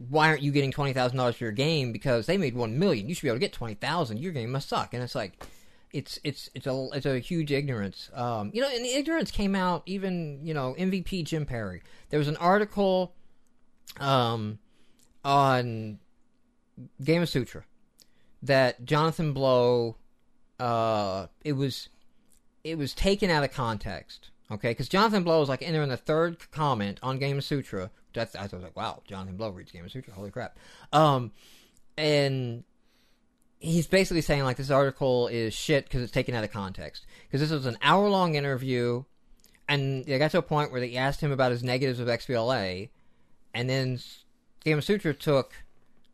Why aren't you getting $20,000 for your game? Because they made $1 million. You should be able to get $20,000. Your game must suck. And it's like, it's a huge ignorance. And the ignorance came out even MVP Jim Perry. There was an article, on Game of Sutra that Jonathan Blow, it was taken out of context. Okay, because Jonathan Blow was in there in the third comment on Game of Sutra. I was like, wow, Jonathan Blow reads Game of Sutra. Holy crap. And he's basically saying, this article is shit because it's taken out of context. Because this was an hour-long interview, and they got to a point where they asked him about his negatives of XBLA, and then Game of Sutra took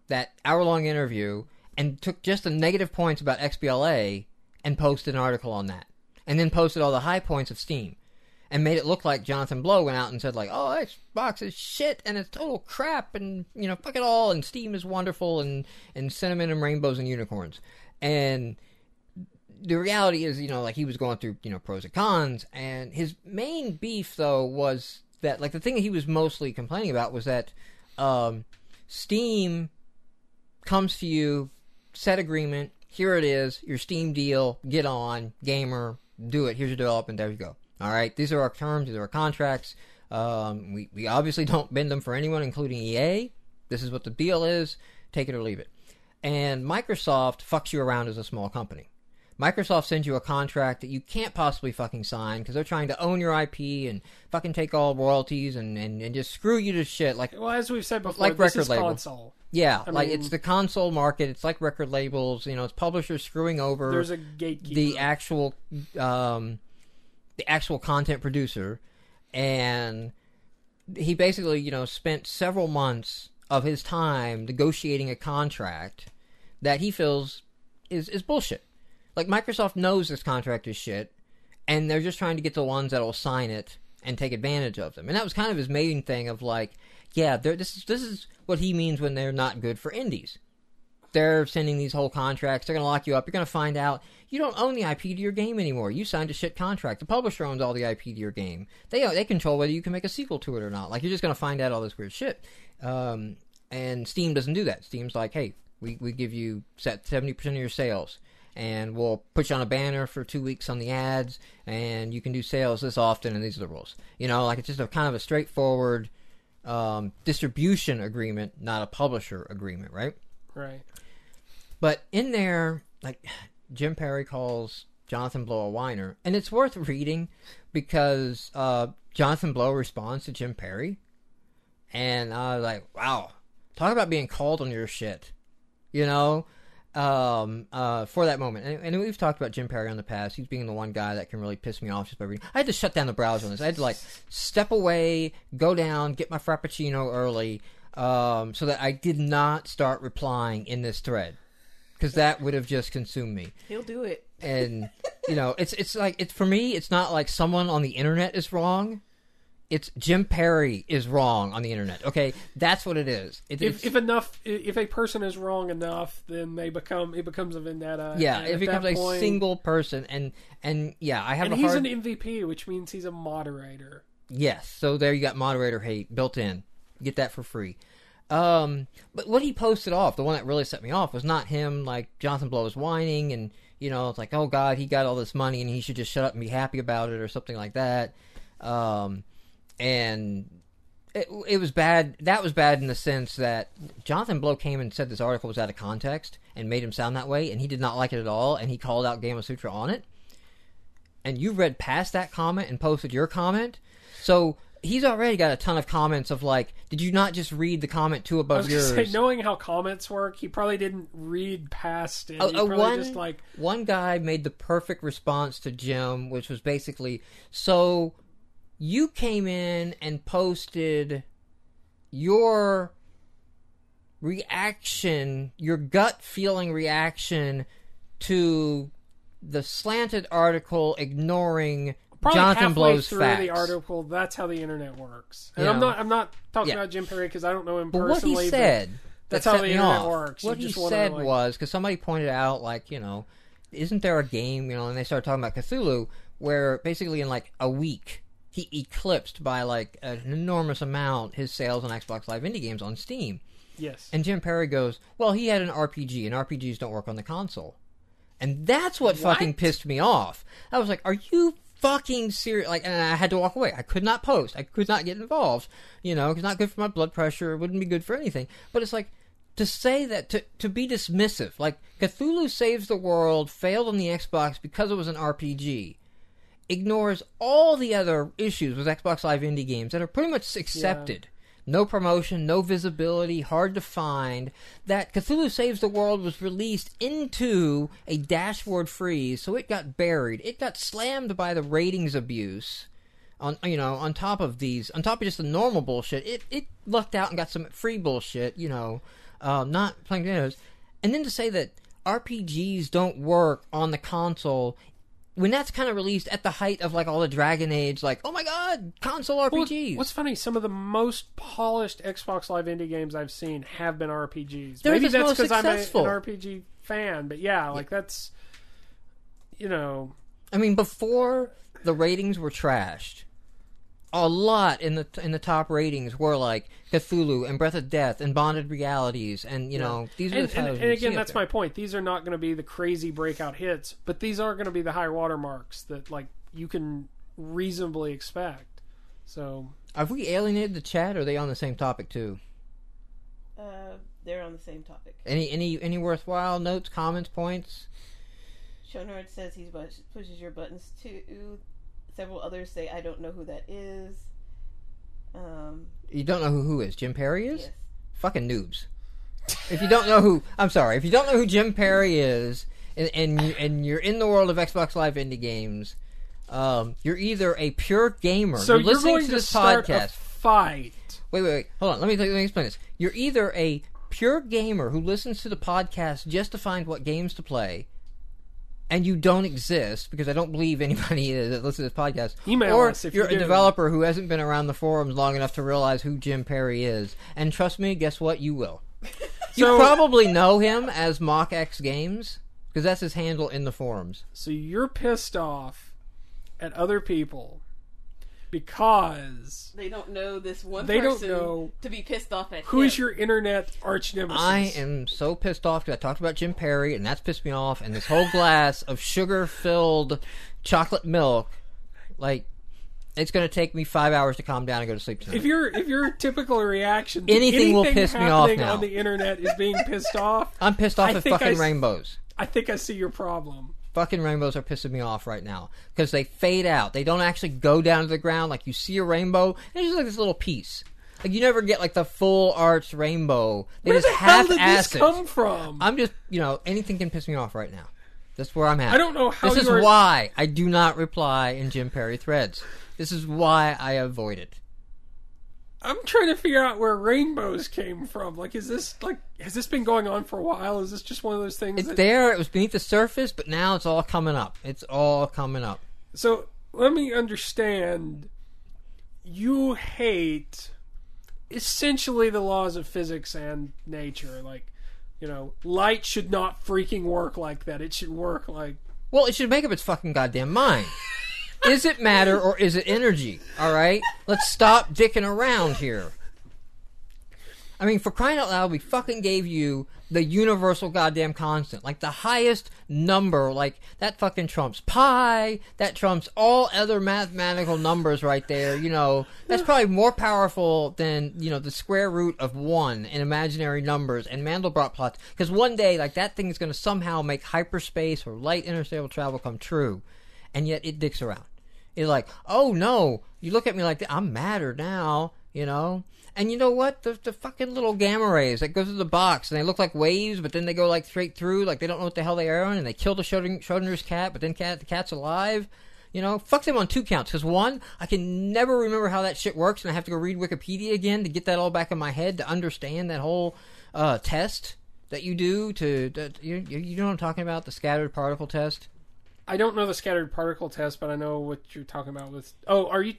that hour-long interview and took just the negative points about XBLA and posted an article on that. And then posted all the high points of Steam. And made it look like Jonathan Blow went out and said, oh, Xbox is shit, and it's total crap, and, fuck it all, and Steam is wonderful, and cinnamon and rainbows and unicorns. And the reality is, he was going through, pros and cons, and his main beef, though, was that, the thing that he was mostly complaining about was that Steam comes to you, set agreement, here it is, your Steam deal, get on, gamer, do it, here's your development, there you go. All right, these are our terms, these are our contracts. We obviously don't bend them for anyone, including EA. This is what the deal is. Take it or leave it. And Microsoft fucks you around as a small company. Microsoft sends you a contract that you can't possibly fucking sign because they're trying to own your IP and fucking take all royalties and just screw you to shit. As we've said before, this is console. Yeah, it's the console market. It's like record labels. It's publishers screwing over. There's a gatekeeper. The actual content producer, and he basically, spent several months of his time negotiating a contract that he feels is bullshit. Microsoft knows this contract is shit, and they're just trying to get the ones that will sign it and take advantage of them. And that was kind of his main thing of this is what he means when they're not good for indies. They're sending these whole contracts. They're going to lock you up. You're going to find out you don't own the IP to your game anymore. You signed a shit contract. The publisher owns all the IP to your game. They control whether you can make a sequel to it or not. You're just going to find out all this weird shit. And Steam doesn't do that. Steam's like, hey, we give you 70% of your sales, and we'll put you on a banner for 2 weeks on the ads, and you can do sales this often, and these are the rules. It's just a kind of a straightforward distribution agreement, not a publisher agreement, right? Right. But in there, like, Jim Perry calls Jonathan Blow a whiner. And it's worth reading because Jonathan Blow responds to Jim Perry. And I was like, wow, talk about being called on your shit. You know? For that moment. And we've talked about Jim Perry in the past. He's being the one guy that can really piss me off just by reading. I had to shut down the browser on this. I had to, like, step away, go down, get my Frappuccino early, so that I did not start replying in this thread. Because that would have just consumed me. He'll do it. And, you know, it's like, for me, it's not like someone on the internet is wrong. It's Jim Perry is wrong on the internet. Okay, that's what it is. If a person is wrong enough, then it becomes a vendetta. Yeah, it becomes a single person, and yeah, I have. And he's an MVP, which means he's a moderator. Yes, so there you got moderator hate built in. Get that for free. But what he posted off, the one that really set me off, was not him like Jonathan Blow was whining, and you know, it's like, oh God, he got all this money, and he should just shut up and be happy about it, or something like that. And it was bad. That was bad in the sense that Jonathan Blow came and said this article was out of context and made him sound that way, and he did not like it at all, and he called out Game of Sutra on it. And you read past that comment and posted your comment, so he's already got a ton of comments of like, did you not just read the comment two above yours? Say, knowing how comments work, he probably didn't read past it. One guy made the perfect response to Jim, which was basically, so you came in and posted your reaction, your gut feeling reaction to the slanted article ignoring probably Jonathan Blow's through facts. The article, that's how the internet works. And I'm not talking about Jim Perry because I don't know him personally. What he said, that's how the internet works. What he said was, because somebody pointed out, like, you know, isn't there a game, you know, and they started talking about Cthulhu, where basically in like a week, he eclipsed by like an enormous amount his sales on Xbox Live Indie Games on Steam. Yes. And Jim Perry goes, well, he had an RPG, and RPGs don't work on the console. And that's what fucking pissed me off. I was like, are you fucking serious? Like, and I had to walk away. I could not post. I could not get involved. You know, it's not good for my blood pressure. It wouldn't be good for anything. But it's like, to say that, to be dismissive, like, Cthulhu Saves the World failed on the Xbox because it was an RPG, ignores all the other issues with Xbox Live Indie Games that are pretty much accepted. Yeah. No promotion, no visibility, hard to find. That Cthulhu Saves the World was released into a dashboard freeze, so it got buried. It got slammed by the ratings abuse. On top of just the normal bullshit, it lucked out and got some free bullshit. You know, not playing games. And then to say that RPGs don't work on the console, when that's kind of released at the height of like all the Dragon Age, like, oh my god, console RPGs. What's funny, some of the most polished Xbox Live Indie games I've seen have been RPGs. They're Maybe that's because I'm an RPG fan, but yeah, like that's, you know. I mean, before the ratings were trashed, a lot in the top ratings were like Cthulhu and Breath of Death and Bonded Realities, and you know, these are the titles. And again, that's my point. These are not going to be the crazy breakout hits, but these are going to be the high watermarks that like you can reasonably expect. So, have we alienated the chat? Or are they on the same topic too? They're on the same topic. Any worthwhile notes, comments, points? Shonard says he pushes your buttons too. Several others say, I don't know who that is. You don't know who is? Jim Perry is? Yes. Fucking noobs. If you don't know who... I'm sorry. If you don't know who Jim Perry is, and you're in the world of Xbox Live Indie Games, you're either a pure gamer... So you're listening going to to this start podcast. A fight. Wait. Hold on. Let me explain this. You're either a pure gamer who listens to the podcast just to find what games to play, and you don't exist, because I don't believe anybody is that listens to this podcast. Email us if you're you do. A developer who hasn't been around the forums long enough to realize who Jim Perry is. And trust me, guess what? You will. You probably know him as MockX Games, because that's his handle in the forums. So you're pissed off at other people because they don't know this one person to be pissed off at. Who is your internet arch nemesis? I am so pissed off because I talked about Jim Perry, and that's pissed me off, and this whole glass of sugar-filled chocolate milk, like, It's going to take me 5 hours to calm down and go to sleep tonight. If your typical reaction to anything will piss me off now on the internet is being pissed off, I'm pissed off at fucking rainbows. I think I see your problem. Fucking rainbows are pissing me off right now because they fade out. They don't actually go down to the ground. Like, you see a rainbow, and it's just like this little piece. Like, you never get like the full arched rainbow. They Where just the hell did half-ass this come from? I'm just, anything can piss me off right now. That's where I'm at. I don't know how. This is why I do not reply in Jim Perry threads. This is why I avoid it. I'm trying to figure out where rainbows came from. Like, has this been going on for a while? Is this just one of those things? It's there. It was beneath the surface, but now it's all coming up. It's all coming up. So let me understand. You hate essentially the laws of physics and nature. Like, light should not freaking work like that. It should work like... Well, it should make up its fucking goddamn mind. Is it matter or is it energy? All right? Let's stop dicking around here. I mean, for crying out loud, we fucking gave you the universal goddamn constant. Like, the highest number, like, that fucking trumps pi, that trumps all other mathematical numbers right there, That's probably more powerful than, the square root of 1 in imaginary numbers and Mandelbrot plots. Because one day, like, that thing is going to somehow make hyperspace or light interstellar travel come true. And yet it dicks around. It's like, oh no, you look at me like that, I'm madder now, And you know what? The fucking little gamma rays that go through the box, and they look like waves, but then they go like straight through, like they don't know what the hell they are on, and they kill the Schrodinger's cat, but then the cat's alive. Fuck them on 2 counts. Because 1, I can never remember how that shit works, and I have to go read Wikipedia again to get that all back in my head to understand that whole test that you do you know what I'm talking about? The scattered particle test? I don't know the scattered particle test, but I know what you're talking about with... Oh, are you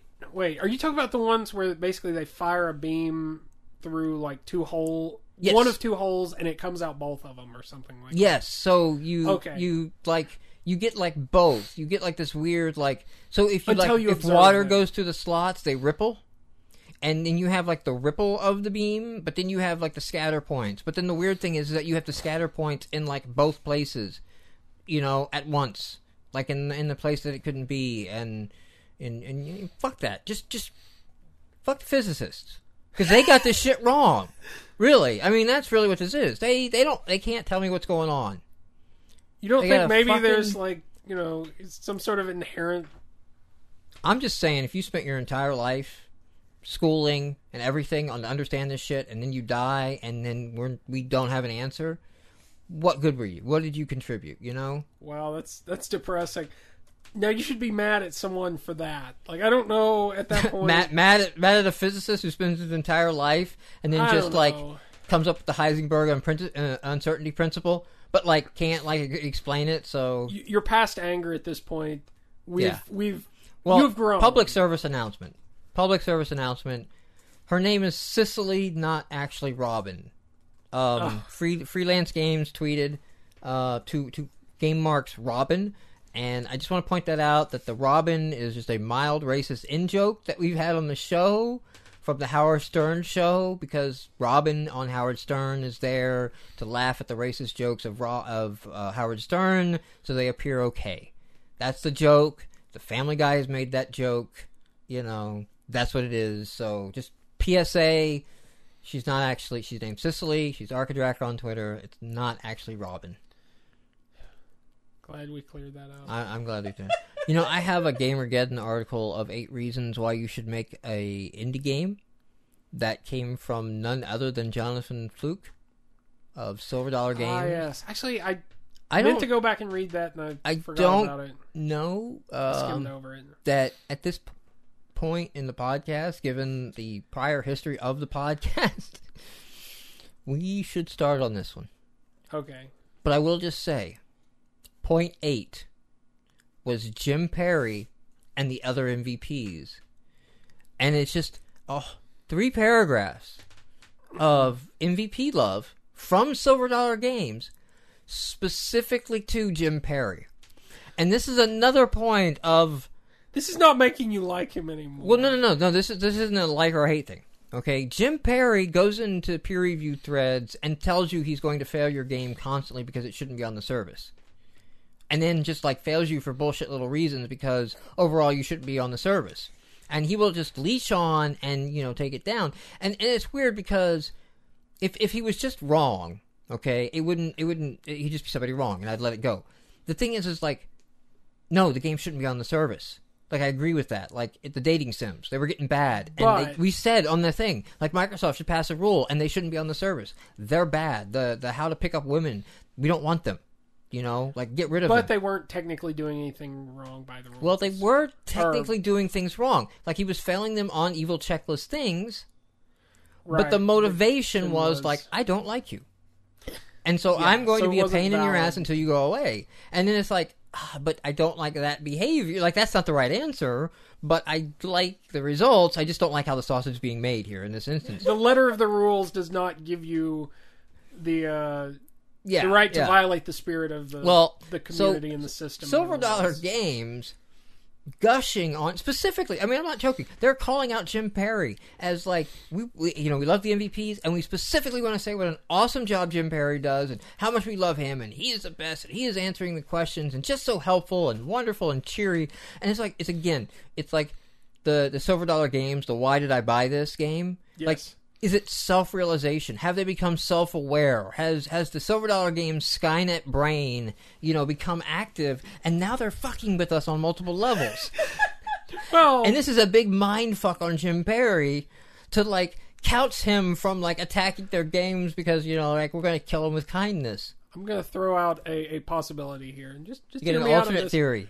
talking about the ones where basically they fire a beam through like 2 holes? Yes. One of 2 holes, and it comes out both of them or something like that? Yes, so you get like both. You get like this weird like... So if if water goes through the slots, they ripple. And then you have like the ripple of the beam, but then you have like the scatter points. But then the weird thing is that you have the scatter points in like both places, at once. Like in the place that it couldn't be, and fuck that. Just fuck the physicists, because they got this shit wrong. Really, I mean that's really what this is. They can't tell me what's going on. You don't think maybe there's like some sort of inherent? I'm just saying, if you spent your entire life schooling and everything on to understand this shit, and then you die, and then we don't have an answer. What good were you? What did you contribute, Wow, that's depressing. Now you should be mad at someone for that. Like, I don't know at that point. mad at a physicist who spends his entire life and then just like comes up with the Heisenberg uncertainty principle, but like can't like explain it. So you're past anger at this point. You've grown. Public service announcement. Her name is Cicely, not actually Robin. Freelance Games tweeted to GameMarx Robin, and I just want to point that out, that the Robin is just a mild racist in-joke that we've had on the show from the Howard Stern show, because Robin on Howard Stern is there to laugh at the racist jokes of Howard Stern, so they appear okay. That's the joke. The Family Guy has made that joke. That's what it is. So just PSA... She's not actually... She's named Cicely. She's Arkadracker on Twitter. It's not actually Robin. Glad we cleared that out. I'm glad we did. I have a Gamergeddon article of 8 reasons why you should make a indie game that came from none other than Jonathan Fluke of Silver Dollar Games. Ah, yes. Actually, I meant to go back and read that, and I forgot about it. Know skimmed over it. That at this point in the podcast, given the prior history of the podcast, we should start on this one. Okay. But I will just say, point 8 was Jim Perry and the other MVPs. And it's just 3 paragraphs of MVP love from Silver Dollar Games specifically to Jim Perry. And this is another point of... This is not making you like him anymore. Well, no. This isn't a like or hate thing. Okay, Jim Perry goes into peer review threads and tells you he's going to fail your game constantly because it shouldn't be on the service, and then just like fails you for bullshit little reasons because overall you shouldn't be on the service. and he will just leash on and take it down. And it's weird because if he was just wrong, okay, he'd just be somebody wrong, and I'd let it go. The thing is like, no, the game shouldn't be on the service. Like, I agree with that. Like, the dating sims, they were getting bad. And we said on the thing, like, Microsoft should pass a rule, and they shouldn't be on the service. They're bad. The how to pick up women, we don't want them. Like, get rid of them. But they weren't technically doing anything wrong by the rules. Well, they were technically doing things wrong. Like, he was failing them on evil checklist things, right. But the motivation was like, I don't like you. And so I'm going to be a pain in your ass until you go away. And then it's like, but I don't like that behavior. Like, that's not the right answer, but I like the results. I just don't like how the sausage is being made here in this instance. The letter of the rules does not give you the right to violate the spirit of the community and the system. Silver Dollar Games gushing on specifically. I mean, I'm not joking. They're calling out Jim Perry as like we love the MVPs, and we specifically want to say what an awesome job Jim Perry does, and how much we love him, and he is the best, and he is answering the questions, and just so helpful and wonderful and cheery. And it's like it's like the Silver Dollar Games, the why did I buy this game? Yes. Like, is it self-realization? Have they become self-aware? Has the Silver Dollar Games Skynet brain, become active, and now they're fucking with us on multiple levels? Well, and this is a big mind fuck on Jim Perry to like couch him from like attacking their games because like we're going to kill him with kindness. I'm going to throw out a possibility here and just get an alternate theory.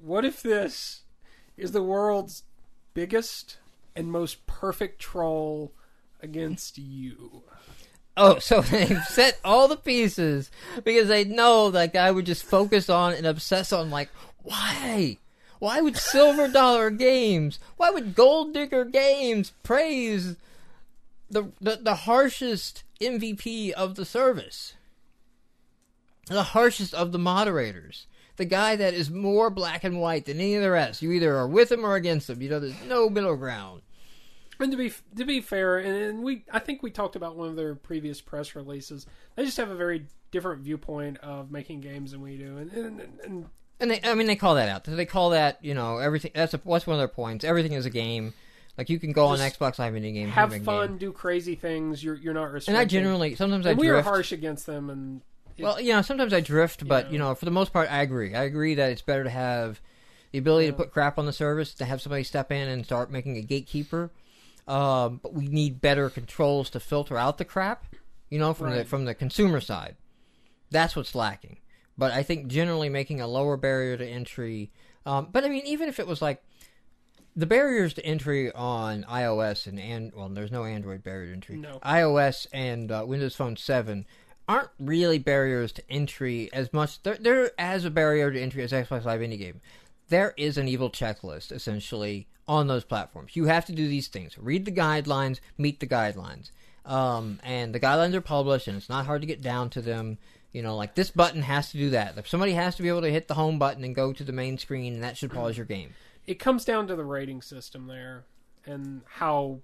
What if this is the world's biggest and most perfect troll against you? Oh, so they've set all the pieces because they know that guy would just focus on and obsess on, like, why? Why would Silver Dollar Games, why would Gold Digger Games praise the harshest MVP of the service? The harshest of the moderators. The guy that is more black and white than any of the rest. You either are with him or against him. There's no middle ground. And to be fair, and I think we talked about one of their previous press releases. They just have a very different viewpoint of making games than we do, and they call that out. They call that everything. That's one of their points. Everything is a game. Like, you can go on Xbox Live Indie Games, have fun, do crazy things. You're not restricted. And I generally sometimes I drift. We are harsh against them, and sometimes I drift, but for the most part, I agree. I agree that it's better to have the ability to put crap on the service, to have somebody step in and start making a gatekeeper. But we need better controls to filter out the crap, from the consumer side. That's what's lacking. But I think generally making a lower barrier to entry. But I mean, even if it was like the barriers to entry on iOS and there's no Android barrier to entry. No. iOS and Windows Phone 7 aren't really barriers to entry as much. They're as a barrier to entry as Xbox Live Indie Game. There is an evil checklist, essentially, on those platforms. You have to do these things. Read the guidelines, meet the guidelines. And the guidelines are published, and it's not hard to get down to them. Like, this button has to do that. Like, somebody has to be able to hit the home button and go to the main screen, and that should pause your game. It comes down to the rating system there, and how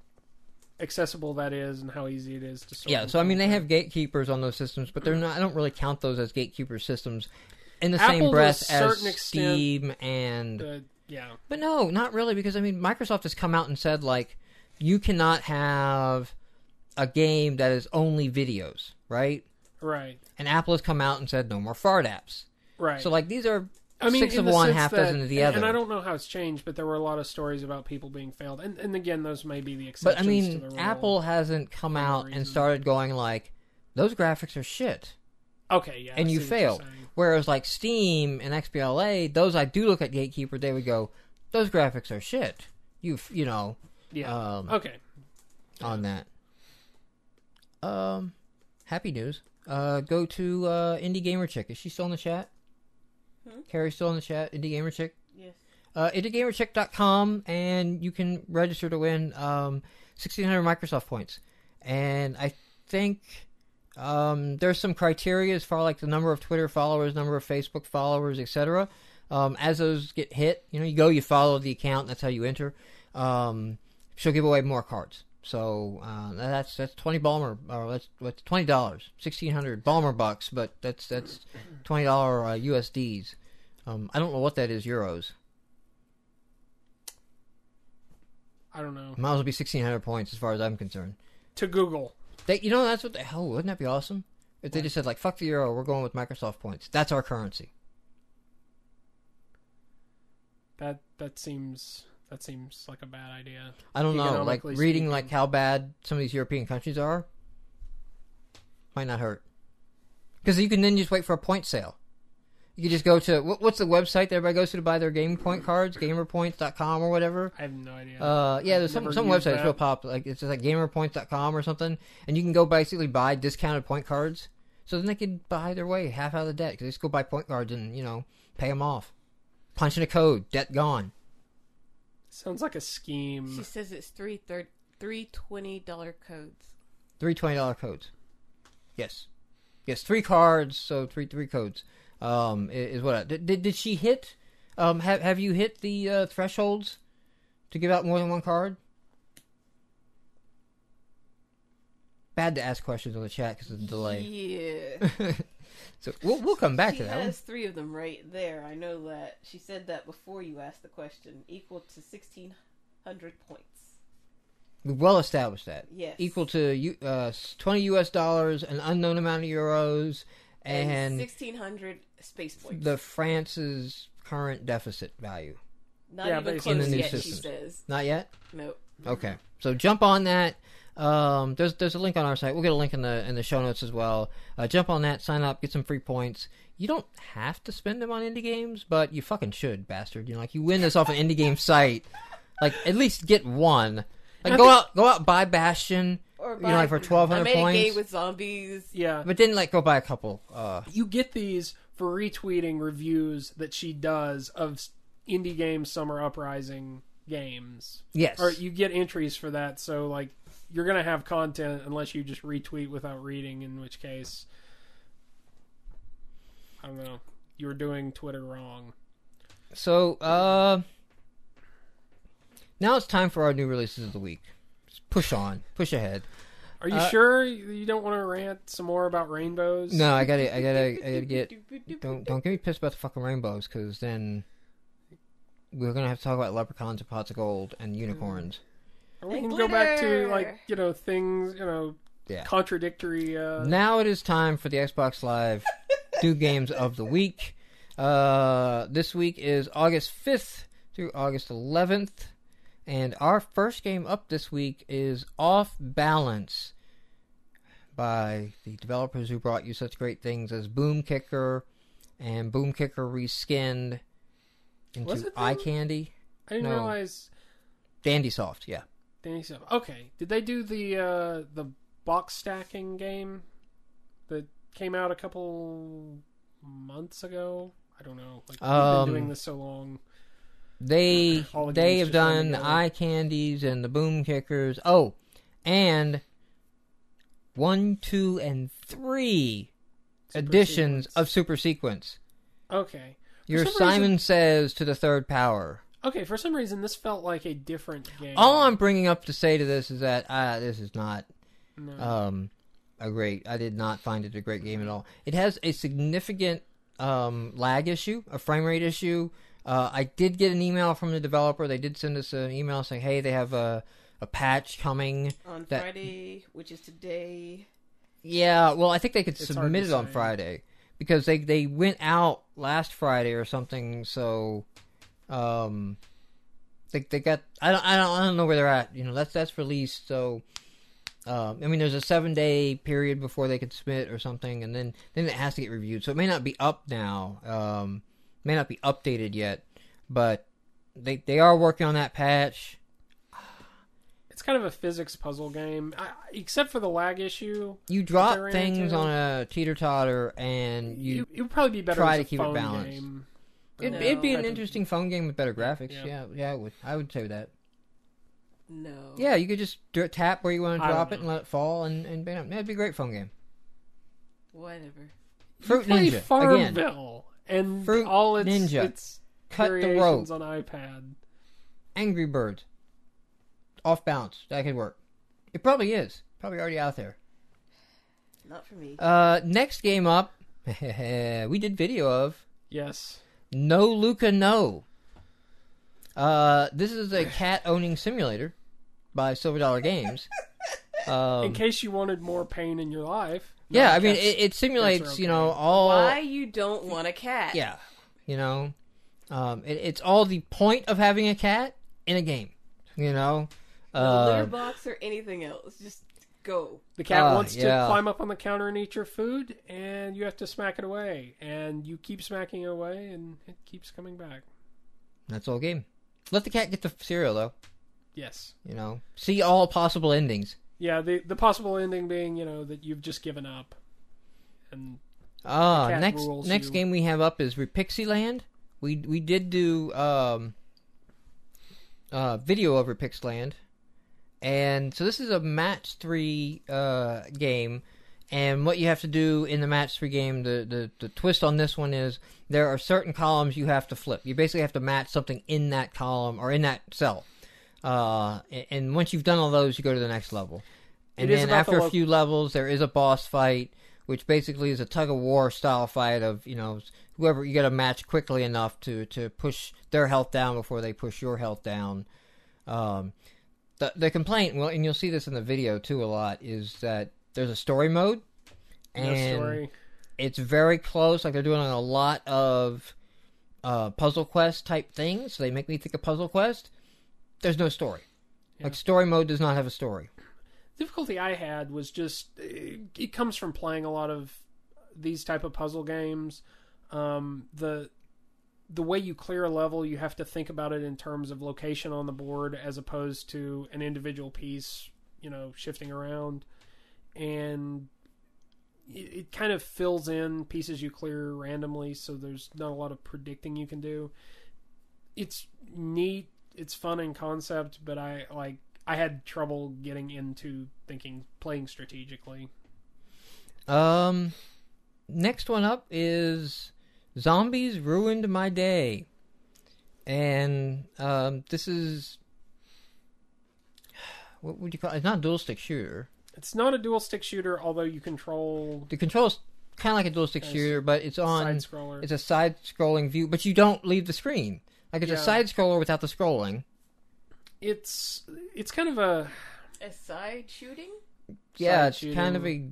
accessible that is, and how easy it is to sort. Yeah, so I mean, they have gatekeepers on those systems, but they're not. I don't really count those as gatekeeper systems in the same breath as Steam and. Yeah. But no, not really, because I mean, Microsoft has come out and said, like, you cannot have a game that is only videos, right? Right. And Apple has come out and said no more fart apps. Right. So, like, these are 6 of one, half dozen of the other. And I don't know how it's changed, but there were a lot of stories about people being failed. And again, those may be the exceptions. But I mean, to the rule Apple hasn't come out and started going like, those graphics are shit. Okay, yeah. And you failed. Whereas, like, Steam and XBLA, those I do look at Gatekeeper, they would go, those graphics are shit. Yeah. Okay. On that. Happy news. Go to Indie Gamer Chick. Is she still in the chat? Carrie's still in the chat. Indie Gamer Chick? Yes. IndieGamerChick.com, and you can register to win 1,600 Microsoft points. And I think there's some criteria as far like the number of Twitter followers, number of Facebook followers, etc. As those get hit, you follow the account. That's how you enter. She'll give away more cards. So that's $20 Balmer, or that's $20, 1,600 Balmer bucks, but that's $20 USDs. I don't know what that is euros. I don't know. Might as well be 1,600 points as far as I'm concerned. To Google. That's what the hell, wouldn't that be awesome? If they just said, like, fuck the euro, we're going with Microsoft points. That's our currency. That seems like a bad idea. I don't know, like, Economically reading, speaking. like, how bad some of these European countries are might not hurt. Because you can then just wait for a point sale. You can just go to, what's the website that everybody goes to buy their game point cards? Gamerpoints.com or whatever? I have no idea. There's some website that's real popular. Like, it's just like gamerpoints.com or something. And you can go basically buy discounted point cards. So then they can buy their way half out of the debt. Because they just go buy point cards and, pay them off. Punch in a code. Debt gone. Sounds like a scheme. She says it's three $20 codes. 3 $20 codes. Yes. Yes, 3 cards, so three codes. Is what did she hit? Have you hit the thresholds to give out more than one card? Bad to ask questions on the chat because of the delay. Yeah. So we'll come back to that She one. has 3 of them right there. I know that. She said that before you asked the question. Equal to 1,600 points. We've well established that. Yes. Equal to $20 US, an unknown amount of euros, and 1,600 space points. the France's current deficit value. Not Yeah, even based on close the new yet, she systems. says. Not yet? Nope. Okay. So jump on that. There's a link on our site. We'll get a link in the show notes as well. Jump on that, sign up, get some free points. You don't have to spend them on indie games, but you fucking should, bastard. Like you win this off an indie game site, like at least get one. Like go out, buy Bastion. Or Like for 1,200 I made points. a game with zombies. Yeah. But then like go buy a couple. You get these for retweeting reviews that she does of indie game summer uprising games. Yes. Or you get entries for that, so like you're gonna have content unless you just retweet without reading, in which case I don't know. You were doing Twitter wrong. So now it's time for our new releases of the week. Just push ahead. Are you sure you don't want to rant some more about rainbows? No, I gotta get. Don't get me pissed about the fucking rainbows, because then we're gonna have to talk about leprechauns and pots of gold and unicorns. Or we can And go back to glitter. things Yeah. contradictory. Now it is time for the Xbox Live new games of the week. This week is August 5th through August 11th. And our first game up this week is Off Balance by the developers who brought you such great things as Boom Kicker and Boom Kicker Reskinned Was into it them? Eye Candy. I didn't No. realize. Dandy Soft, yeah. Danny said, okay. Did they do the box stacking game that came out a couple months ago? I don't know. Like, we've been doing this so long. They All the they games have just run done the together. Eye Candies and the Boom Kickers. Oh, and 1, 2, and 3 Super editions Sequence. of Super Sequence. Okay. For Your some Simon reason- Says to the Third Power. Okay, for some reason this felt like a different game. All I'm bringing up to say to this is that this is not No. a great. I did not find it a great game at all. It has a significant lag issue, a frame rate issue. I did get an email from the developer. They did send us an email saying, "Hey, they have a patch coming On that." Friday, which is today. Yeah, well, I think they could It's hard submit to it on say. Friday because they went out last Friday or something. So, they got. I don't know where they're at. That's released. So, there's a 7-day period before they could submit or something, and then it has to get reviewed. So it may not be up now. May not be updated yet, but they are working on that patch. It's kind of a physics puzzle game, except for the lag issue. You they drop ran things into. on a teeter-totter, and It would probably be better try as to a keep it phone balanced. game. It'd be an Type of- interesting phone game with better graphics. Yeah. Yeah, I would say that. No. Yeah, you could just tap where you want to I drop don't it and let it fall, and bam. That'd be a great phone game. Whatever. Fruit you play Ninja, again. Farmville, and Fruit all its Ninja. its Cut the variations rope. on iPad. Angry Birds. Off Balance. That could work. It probably is. Probably already out there. Not for me. Next game up, we did video of Yes. No Luca No. This is a cat owning simulator. by Silver Dollar Games. In case you wanted more pain in your life. Yeah, I mean, it simulates, okay. you know, all... Why you don't want a cat. Yeah, you know, it's all the point of having a cat in a game, you know. No litter box or anything else. Just go. The cat wants to climb up on the counter and eat your food, and you have to smack it away. And you keep smacking it away, and it keeps coming back. That's the whole game. Let the cat get the cereal, though. Yes. You know, see all possible endings. Yeah, the possible ending being, you know, that you've just given up. And next game we have up is Repixieland. We did do video of Repixieland. And so this is a match 3 game, and what you have to do in the match 3 game, the twist on this one is there are certain columns you have to flip. You basically have to match something in that column or in that cell. And once you've done all those, you go to the next level. And then after a few levels, there is a boss fight, which basically is a tug-of-war style fight of, you know, whoever you got to match quickly enough to push their health down before they push your health down. The complaint, well, and you'll see this in the video too a lot, is that there's a story mode, and it's very close. Like they're doing a lot of puzzle quest type things. So they make me think of Puzzle Quest. There's no story. Yeah. Like story mode does not have a story. Difficulty I had was just it comes from playing a lot of these type of puzzle games. The way you clear a level, you have to think about it in terms of location on the board as opposed to an individual piece, you know, shifting around. And it kind of fills in pieces you clear randomly, so there's not a lot of predicting you can do. It's neat, it's fun in concept, but I had trouble getting into playing strategically. Next one up is Zombies Ruined My Day. And this is... What would you call it? It's not a dual-stick shooter. It's not a dual-stick shooter, although you control... The control's kind of like a dual-stick shooter, but it's on... Side-scroller. It's a side-scrolling view, but you don't leave the screen. Like, it's a side-scroller without the scrolling. It's kind of a side shooting? Yeah, it's kind of a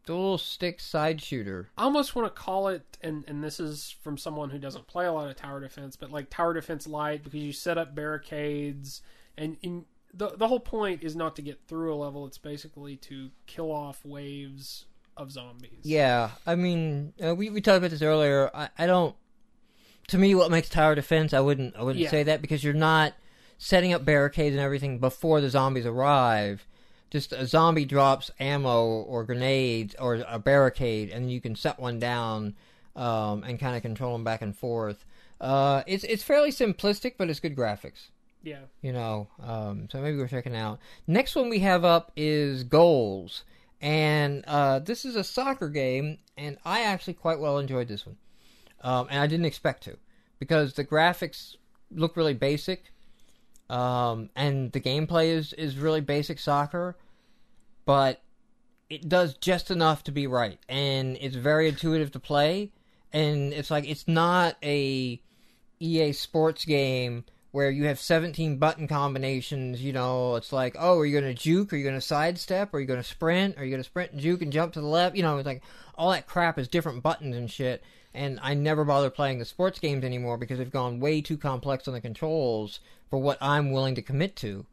dual-stick side shooter. I almost want to call it, and this is from someone who doesn't play a lot of tower defense, but like tower defense light, because you set up barricades, and the whole point is not to get through a level, it's basically to kill off waves of zombies. Yeah, I mean, we talked about this earlier. I don't... To me, what makes tower defense, I wouldn't say that, because you're not setting up barricades and everything before the zombies arrive. Just a zombie drops ammo or grenades or a barricade, and you can set one down and kind of control them back and forth. It's fairly simplistic, but it's good graphics. Yeah. You know, so maybe we're checking out. Next one we have up is Goals. And this is a soccer game, and I actually quite well enjoyed this one. And I didn't expect to, because the graphics look really basic. And the gameplay is really basic soccer, but it does just enough to be right, and it's very intuitive to play, and it's like, it's not a EA Sports game where you have 17 button combinations, you know, it's like, oh, are you going to juke, are you going to sidestep, are you going to sprint, are you going to sprint and juke and jump to the left, you know, it's like, all that crap is different buttons and shit, and I never bother playing the sports games anymore because they've gone way too complex on the controls for what I'm willing to commit to.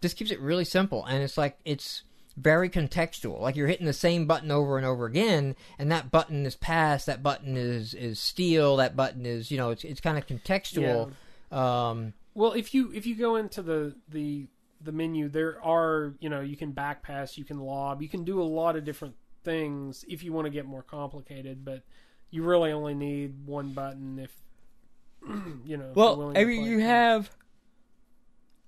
This keeps it really simple, and it's like, it's very contextual. Like, you're hitting the same button over and over again, and that button is pass, that button is steal, that button is, you know, it's kind of contextual. Yeah. Well, if you go into the menu, there are, you know, you can back pass, you can lob, you can do a lot of different things if you want to get more complicated, but you really only need one button if, you know. Well, you have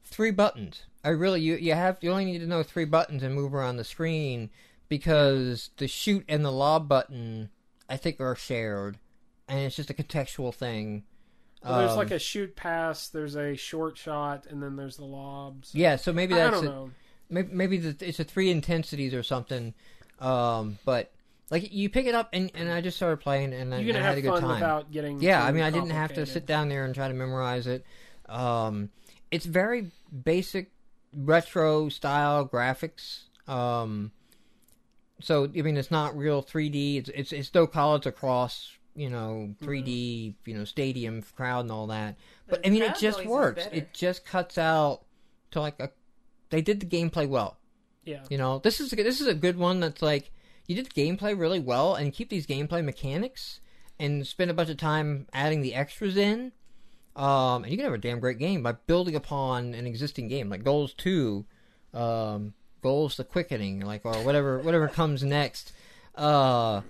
3 buttons. You only need to know 3 buttons and move around the screen, because the shoot and the lob button, I think, are shared, and it's just a contextual thing. Well, there's like a shoot pass, there's a short shot, and then there's the lobs. Yeah, so maybe that's I don't know. Maybe it's a 3 intensities or something. But like, you pick it up, and I just started playing, and I had a good time. Without getting I mean, I didn't have to sit down there and try to memorize it. It's very basic retro style graphics. So I mean, it's not real 3D. It's still college across, 3D, stadium crowd and all that. But I mean, it just works. It just cuts out to they did the gameplay well. Yeah. This is a good one that's like, you did the gameplay really well and keep these gameplay mechanics and spend a bunch of time adding the extras in. And you can have a damn great game by building upon an existing game, like Goals 2, Goals the Quickening, or whatever comes next. Could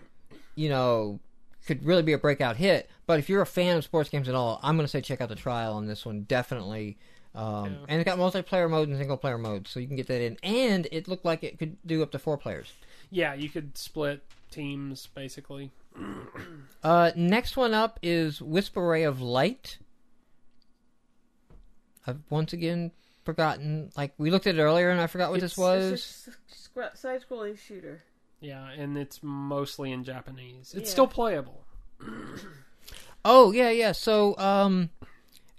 really be a breakout hit. But if you're a fan of sports games at all, I'm going to say check out the trial on this one, definitely. And it's got multiplayer mode and single player mode, so you can get that in. And it looked like it could do up to 4 players. Yeah, you could split teams, basically. Next one up is Wisp Array of Light. I've once again forgotten. We looked at it earlier, and I forgot what this was. It's a side-scrolling shooter. Yeah, and it's mostly in Japanese. It's still playable. Oh, yeah. So, and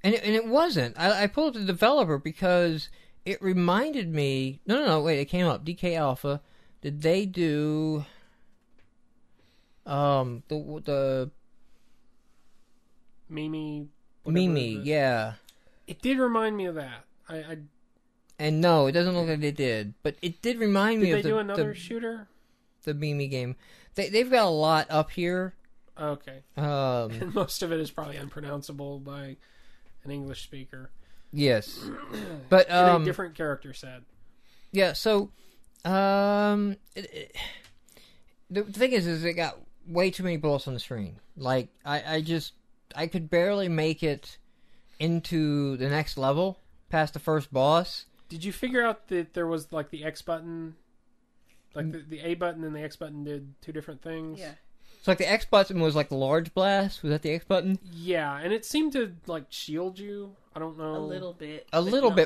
it wasn't. I pulled up the developer because it reminded me... No, wait, it came up. DK Alpha. Did they do... the... Mimi, yeah. It did remind me of that. And no, it doesn't look like they did. But it did remind me of Did they do another shooter? The Mimi game. They've got a lot up here. Okay. And most of it is probably unpronounceable by an English speaker. Yes. But in a different character set. Yeah, so the thing is it got way too many bullets on the screen. I could barely make it into the next level past the first boss. Did you figure out that there was the X button, the A button and the X button did two different things? Yeah. So the X button was the large blast. Was that the X button? Yeah, and it seemed to shield you. I don't know. A little bit.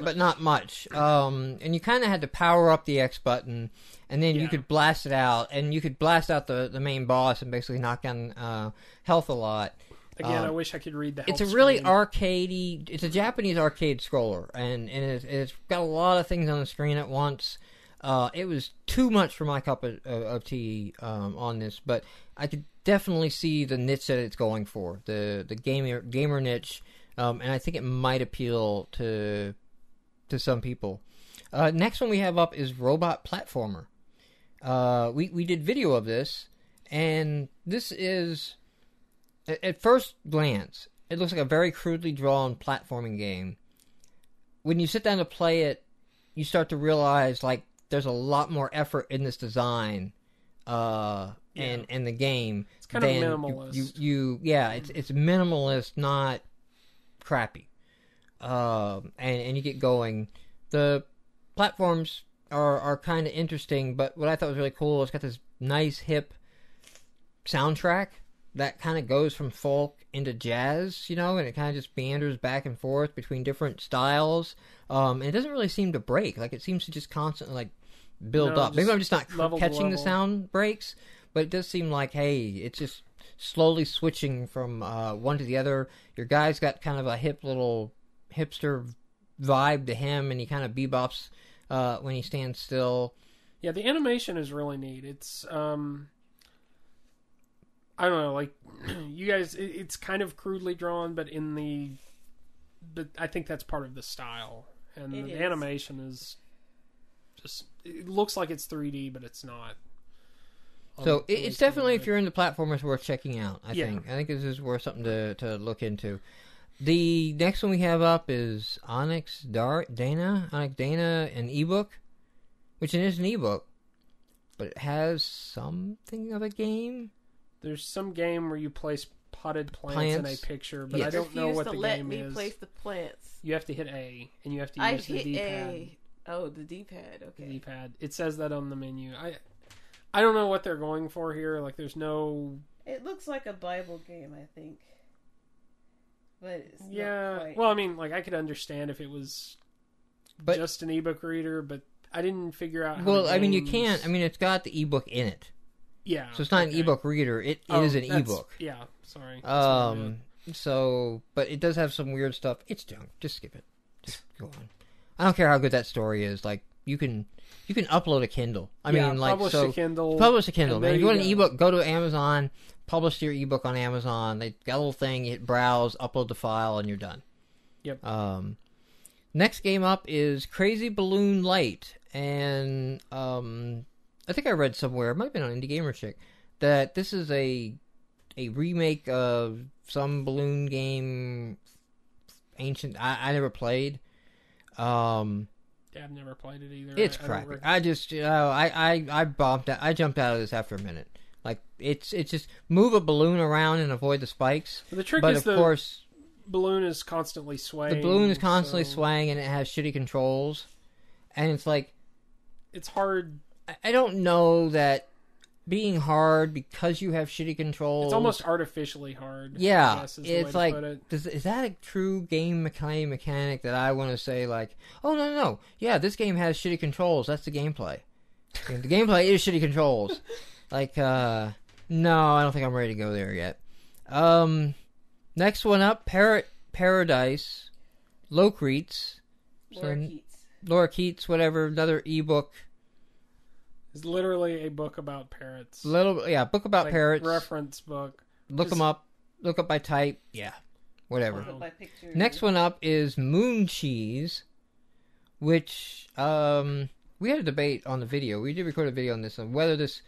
But not much. And you kind of had to power up the X button, and then you could blast it out, and you could blast out the main boss and basically knock down health a lot. Again, I wish I could read the health It's a really screen. arcadey... It's a Japanese arcade scroller, and it's got a lot of things on the screen at once. It was too much for my cup of tea on this, but I could definitely see the niche that it's going for, the gamer niche, and I think it might appeal to some people. Next one we have up is Robot Platformer. We did video of this, and this is... At first glance, it looks like a very crudely drawn platforming game. When you sit down to play it, you start to realize there's a lot more effort in this design and the game. It's kind of minimalist. It's minimalist, not crappy. And you get going. The platforms are kind of interesting, but what I thought was really cool is it's got this nice hip soundtrack that kind of goes from folk into jazz, and it kind of just meanders back and forth between different styles. And it doesn't really seem to break. It seems to just constantly build up. Maybe I'm just not catching the sound breaks, but it does seem like, hey, it's just slowly switching from one to the other. Your guy's got kind of a hip little hipster vibe to him, and he kind of bebops when he stands still. Yeah, the animation is really neat. It's I don't know, you guys, it's kind of crudely drawn, but I think that's part of the style. And the animation is just, it looks like it's 3D, but it's not. So it's definitely, if you're into platformers, worth checking out, I think. I think this is worth something to look into. The next one we have up is Onyx Dana, an ebook, which it is an ebook, but it has something of a game. There's some game where you place potted plants in a picture, but I don't know what the game is. Let me place the plants. You have to hit A, and you have to use the D-pad. A. Oh, the D-pad. Okay. The D-pad. It says that on the menu. I don't know what they're going for here. There's no... It looks like a Bible game, I think. But it's not quite. Well, I could understand if it was just an ebook reader, but I didn't figure out how you can't. It's got the ebook in it. Yeah. So it's not an ebook reader. It is an ebook. Yeah, sorry. So, but it does have some weird stuff. It's junk. Just skip it. Just go I don't care how good that story is. Like you can upload a Kindle. I mean, like publish a Kindle. Publish a Kindle. Man, if you want an go. ebook, go to Amazon. Publish your ebook on Amazon. They got a little thing. You hit browse, upload the file, and you're done. Yep. Next game up is Crazy Balloon Light, and I think I read somewhere, it might have been on Indie Gamer Chick, that this is a remake of some balloon game, ancient. I never played. I've never played it either. It's crappy. I just, I bombed out. I jumped out of this after a minute. Like it's just move a balloon around and avoid the spikes. But the trick but is of course, balloon is constantly swaying. the balloon is constantly swaying and it has shitty controls, and it's like it's hard. I don't know that being hard because you have shitty controls. It's almost artificially hard. Yeah, I guess, is the it's way to like, put it. is that a true game mechanic that I want to say like, oh no, yeah, this game has shitty controls. That's the gameplay. And the gameplay is shitty controls. Like, no, I don't think I'm ready to go there yet. Next one up, Paradise, Locretes. Laura Keats, whatever, another ebook. It's literally a book about parrots. Book about like parrots. Reference book. Look them up. Look up by type. Yeah, whatever. Look by picture. Next one up is Moon Cheese, which we had a debate on the video. We did record a video on this, on whether this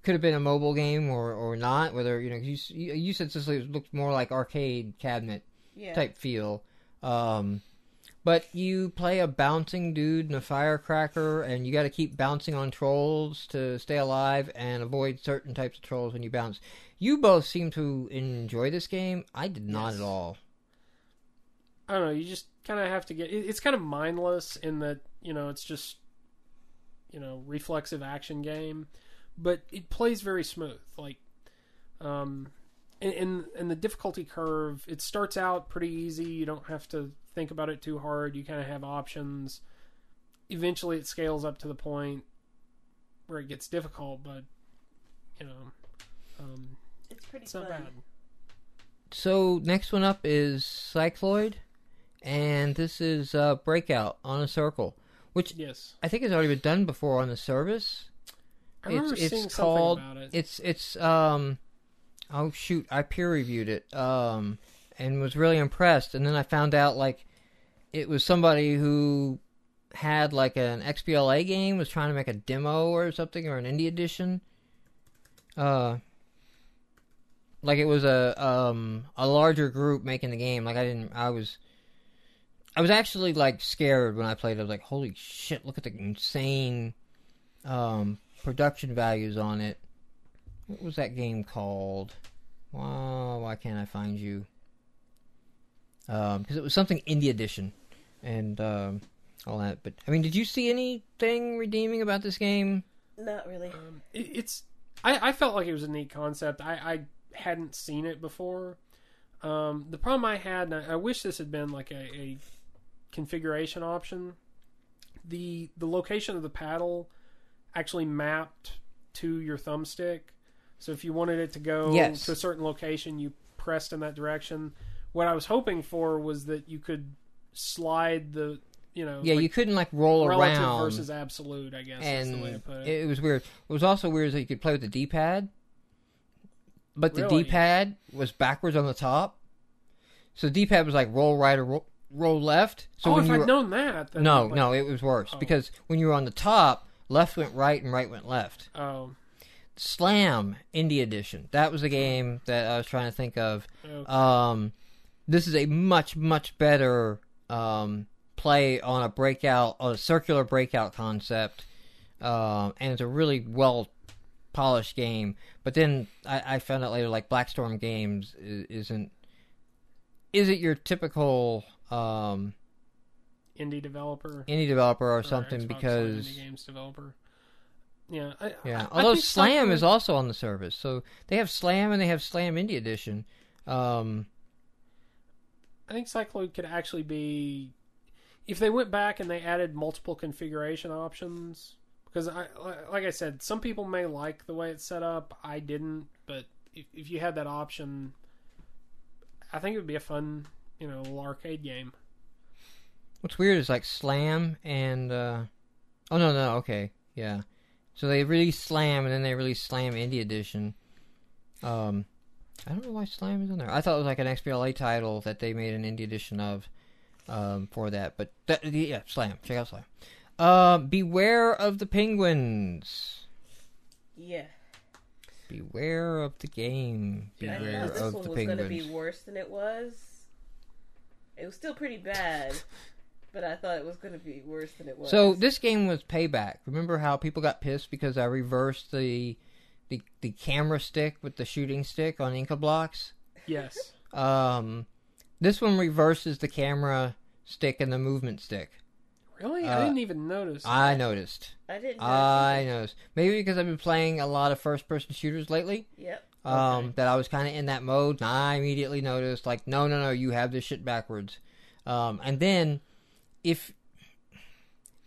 could have been a mobile game or not. Whether, you know, you said this looked more like arcade cabinet type feel. But you play a bouncing dude and a firecracker, and you got to keep bouncing on trolls to stay alive and avoid certain types of trolls when you bounce. You both seem to enjoy this game. I did not at all. I don't know. You just kind of have to get. It's kind of mindless in that, you know, it's just, you know, reflexive action game, but it plays very smooth. Like, in the difficulty curve, it starts out pretty easy. You don't have to think about it too hard. You kind of have options. Eventually it scales up to the point where it gets difficult, but, you know, it's pretty not fun. bad. So next one up is Cycloid, and this is Breakout on a Circle, which yes, I think has already been done before on the service. I remember seeing it's called, something about it. It's oh shoot, I peer reviewed it and was really impressed, and then I found out like it was somebody who had like an XBLA game, was trying to make a demo or something, or an indie edition. Like it was a larger group making the game. Like I was actually like scared when I played. I was like, holy shit, look at the insane production values on it. What was that game called? Why can't I find you? Because it was something indie edition and all that. But I mean, did you see anything redeeming about this game? Not really. I felt like it was a neat concept. I hadn't seen it before. The problem I had, and I wish this had been like a configuration option. The location of the paddle actually mapped to your thumbstick. So if you wanted it to go to a certain location, you pressed in that direction. What I was hoping for was that you could slide the, you know... Yeah, like, you couldn't like roll relative around. Relative versus absolute, I guess is the way to put it. It was weird. What was also weird is that you could play with the D-pad, but the Really? D-pad was backwards on the top. So the D-pad was like roll right or roll left. So when if you I'd known that... Then No, it was worse. Because when you were on the top, left went right and right went left. Oh. Slam Indie Edition. That was the game that I was trying to think of. Okay. This is a much, much better play on a circular breakout concept. And it's a really well polished game. But then I found out later, like Blackstorm Games isn't your typical indie developer or something, Xbox because indie games developer. Yeah. Although think Slam Cycloid is also on the service, so they have Slam and they have Slam Indie Edition. I think Cycloid could actually be, if they went back and they added multiple configuration options, because like I said, some people may like the way it's set up. I didn't, but if you had that option, I think it would be a fun, little arcade game. What's weird is like Slam and oh no, okay, yeah. So they released Slam and then they released Slam Indie Edition. I don't know why Slam is in there. I thought it was like an XBLA title that they made an indie edition of for that. But yeah, Slam. Check out Slam. Beware of the Penguins. Yeah. Beware of the game. I Beware thought this of one the was going to Penguins. be worse than it was. It was still pretty bad, but I thought it was going to be worse than it was. So this game was payback. Remember how people got pissed because I reversed the camera stick with the shooting stick on Inca blocks? Yes. This one reverses the camera stick and the movement stick. Really? I didn't even notice. I noticed. I didn't know. I noticed. Maybe because I've been playing a lot of first-person shooters lately. Yep. Okay. That I was kind of in that mode, and I immediately noticed, like, no, you have this shit backwards. And then, if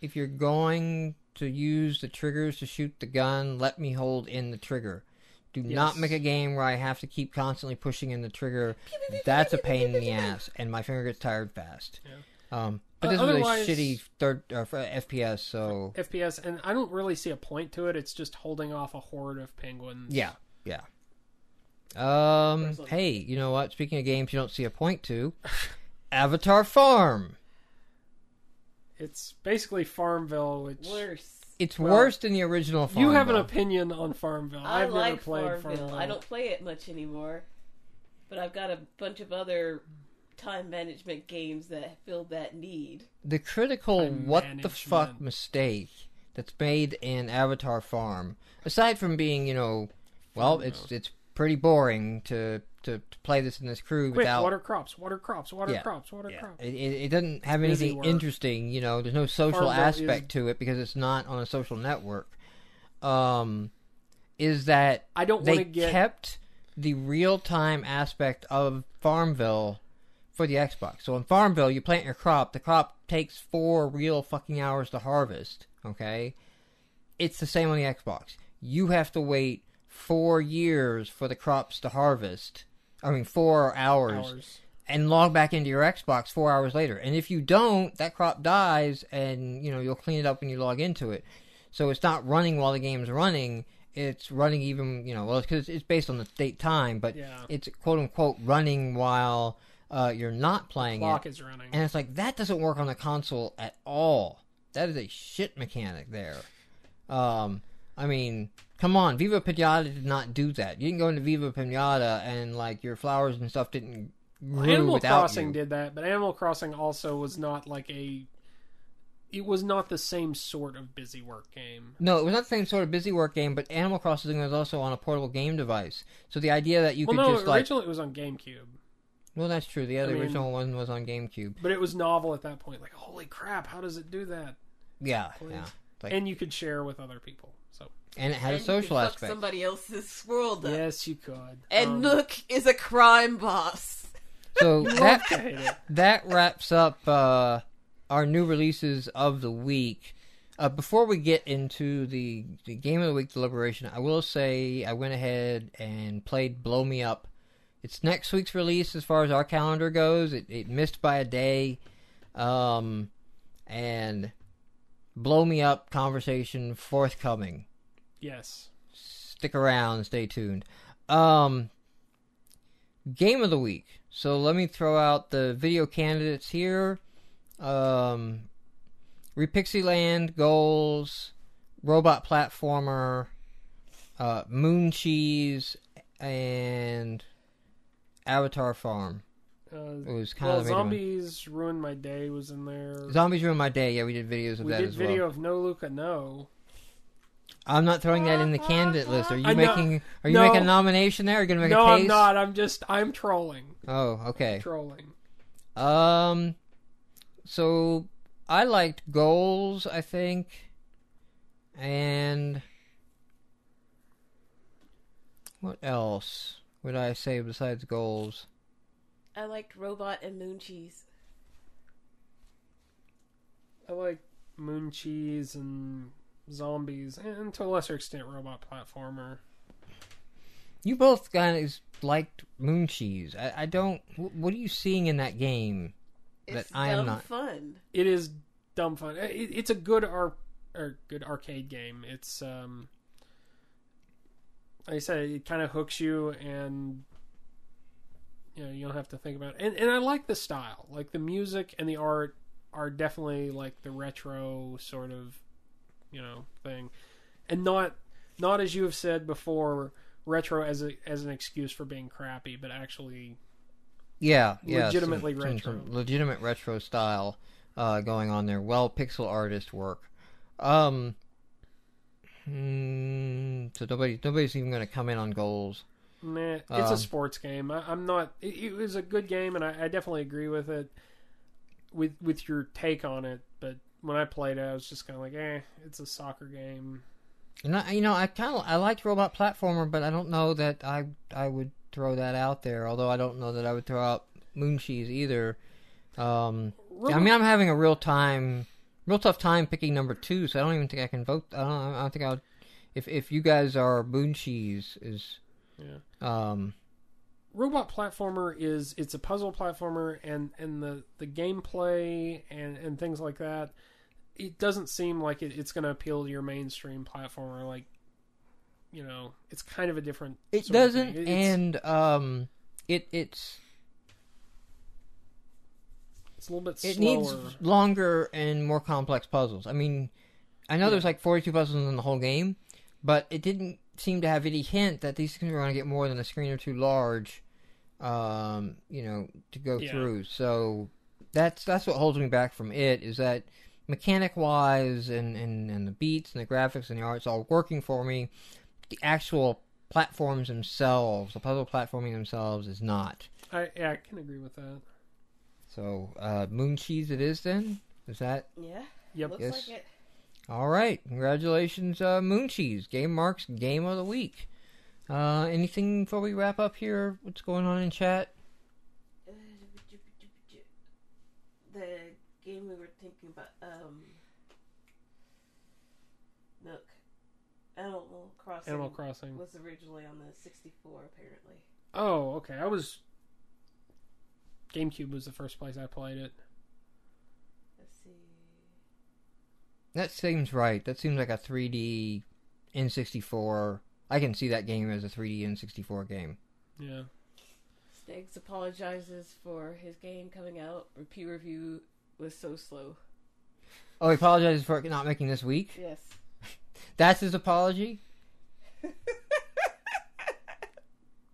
you're going to use the triggers to shoot the gun, let me hold in the trigger. Do not make a game where I have to keep constantly pushing in the trigger. That's a pain in the ass, and my finger gets tired fast. Yeah. But this was a Otherwise- shitty third FPS, so FPS, and I don't really see a point to it. It's just holding off a horde of penguins. yeah. Hey, you know what? Speaking of games you don't see a point to, Avatar Farm. It's basically Farmville, which... Worse. It's Well, worse than the original Farmville. You have an opinion on Farmville. I I've like never played Farmville. I don't play it much anymore, but I've got a bunch of other time management games that filled that need. The critical Time what the fuck management. mistake that's made in Avatar Farm, aside from being, well, it's pretty boring to play this in this crew Quick, without water crops. Yeah. crops. It doesn't have It's busy anything work. interesting, there's no social Farmville aspect to it because it's not on a social network. Is that I don't want they to get... kept the real-time aspect of Farmville for the Xbox. So in Farmville, you plant your crop. The crop takes 4 real fucking hours to harvest, okay? It's the same on the Xbox. You have to wait 4 years for the crops to harvest. 4 hours. And log back into your Xbox 4 hours later. And if you don't, that crop dies, and, you'll clean it up when you log into it. So it's not running while the game's running. It's running even, because it's based on the state time, but it's quote-unquote running while you're not playing The clock it. is running. And it's like, that doesn't work on the console at all. That is a shit mechanic there. Come on, Viva Pinata did not do that. You didn't go into Viva Pinata and, your flowers and stuff didn't grow Animal without Crossing you. did that, but Animal Crossing also was not it was not the same sort of busy work game. No, it was not the same sort of busy work game, but Animal Crossing was also on a portable game device. So the idea that you could just, originally it was on GameCube. Well, that's true. The original one was on GameCube. But it was novel at that point. Like, holy crap, how does it do that? Yeah, Please. yeah. And you could share with other people. So And it had a And social you could fuck aspect. somebody else's world up. yes, you could. And Nook is a crime boss. So Love to hate it. that wraps up our new releases of the week. Before we get into the Game of the Week deliberation, I will say I went ahead and played Blow Me Up. It's next week's release as far as our calendar goes. It missed by a day. And Blow Me Up conversation forthcoming. Yes. Stick around, stay tuned. Game of the Week. So let me throw out the video candidates here. Repixieland, Goals, Robot Platformer, Moon Cheese, and Avatar Farm. It was kind of the major one. Zombies Ruined My Day was in there. Zombies Ruined My Day. Yeah, we did videos of We that did as video well. of No Luca No. I'm not throwing that in the candidate list. Are you I know. making? Are you No. making a nomination there? Are you gonna make No, a case? I'm not. I'm trolling. Oh, okay. Trolling. So I liked Goals, I think, and what else would I say besides Goals? I liked Robot and Moon Cheese. I like Moon Cheese and Zombies, and to a lesser extent, Robot Platformer. You both guys liked Moon Cheese. I don't. What are you seeing in that game It's I am dumb not. fun. It is dumb fun. It's a good good arcade game. It's like I said, it kind of hooks you, and you don't have to think about it. And I like the style. Like the music and the art are definitely like the retro sort of thing, and not as you have said before, retro as an excuse for being crappy, but actually legitimately retro. Some legitimate retro style going on there. Well, pixel artist work. So nobody's even going to come in on goals. Nah, it's a sports game. I'm not. It was a good game, and I definitely agree with it. With your take on it, but when I played it, I was just kind of like, it's a soccer game. And I liked Robot Platformer, but I don't know that I would throw that out there. Although I don't know that I would throw out Mooncheese either. I'm having a real tough time picking number 2, so I don't even think I can vote. I don't think I'll. If you guys are Mooncheese is. Yeah. Robot Platformer it's a puzzle platformer, and the gameplay and things like that. It doesn't seem like it's going to appeal to your mainstream platformer. Like, it's kind of a different. It doesn't, and it's a little bit slower. It needs longer and more complex puzzles. I mean, I know there's like 42 puzzles in the whole game, but it didn't seem to have any hint that these things were going to get more than a screen or two large, to go through. So that's what holds me back from it, is that mechanic-wise and the beats and the graphics and the art's all working for me. The actual platforms themselves, the puzzle platforming themselves, is not. I can agree with that. So, Mooncheese it is then? Is that? Yeah. Yep. Looks like it. All right. Congratulations, GameMarx Game of the Week. Anything before we wrap up here? What's going on in chat? The game we were thinking about, Nook. Animal Crossing was originally on the 64, apparently. Oh, okay. GameCube was the first place I played it. Let's see. That seems right. That seems like a 3D N64. I can see that game as a 3D N64 game. Yeah. Steggs apologizes for his game coming out. Peer review was so slow. Oh, he apologizes for it not making this week? Yes. That's his apology?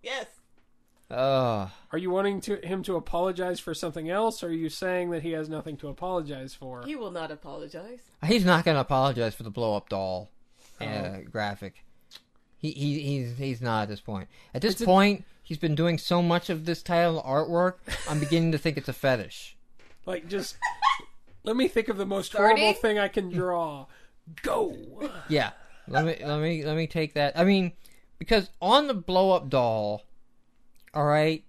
Yes. Are you wanting him to apologize for something else, or are you saying that he has nothing to apologize for? He will not apologize. He's not going to apologize for the blow-up doll graphic. He's not at this point. At this point, he's been doing so much of this title artwork, I'm beginning to think it's a fetish. Like, just let me think of the most horrible thing I can draw. Go. Yeah. Let me take that. I mean, because on the blow-up doll, all right,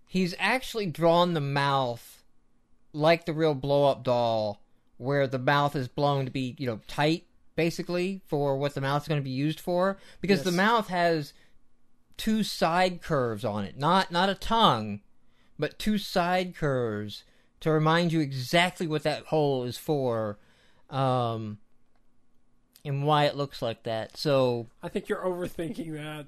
he's actually drawn the mouth like the real blow-up doll, where the mouth is blown to be, tight, basically, for what the mouth's going to be used for. Because the mouth has 2 side curves on it. Not a tongue, but 2 side curves to remind you exactly what that hole is for, and why it looks like that. So I think you're overthinking that.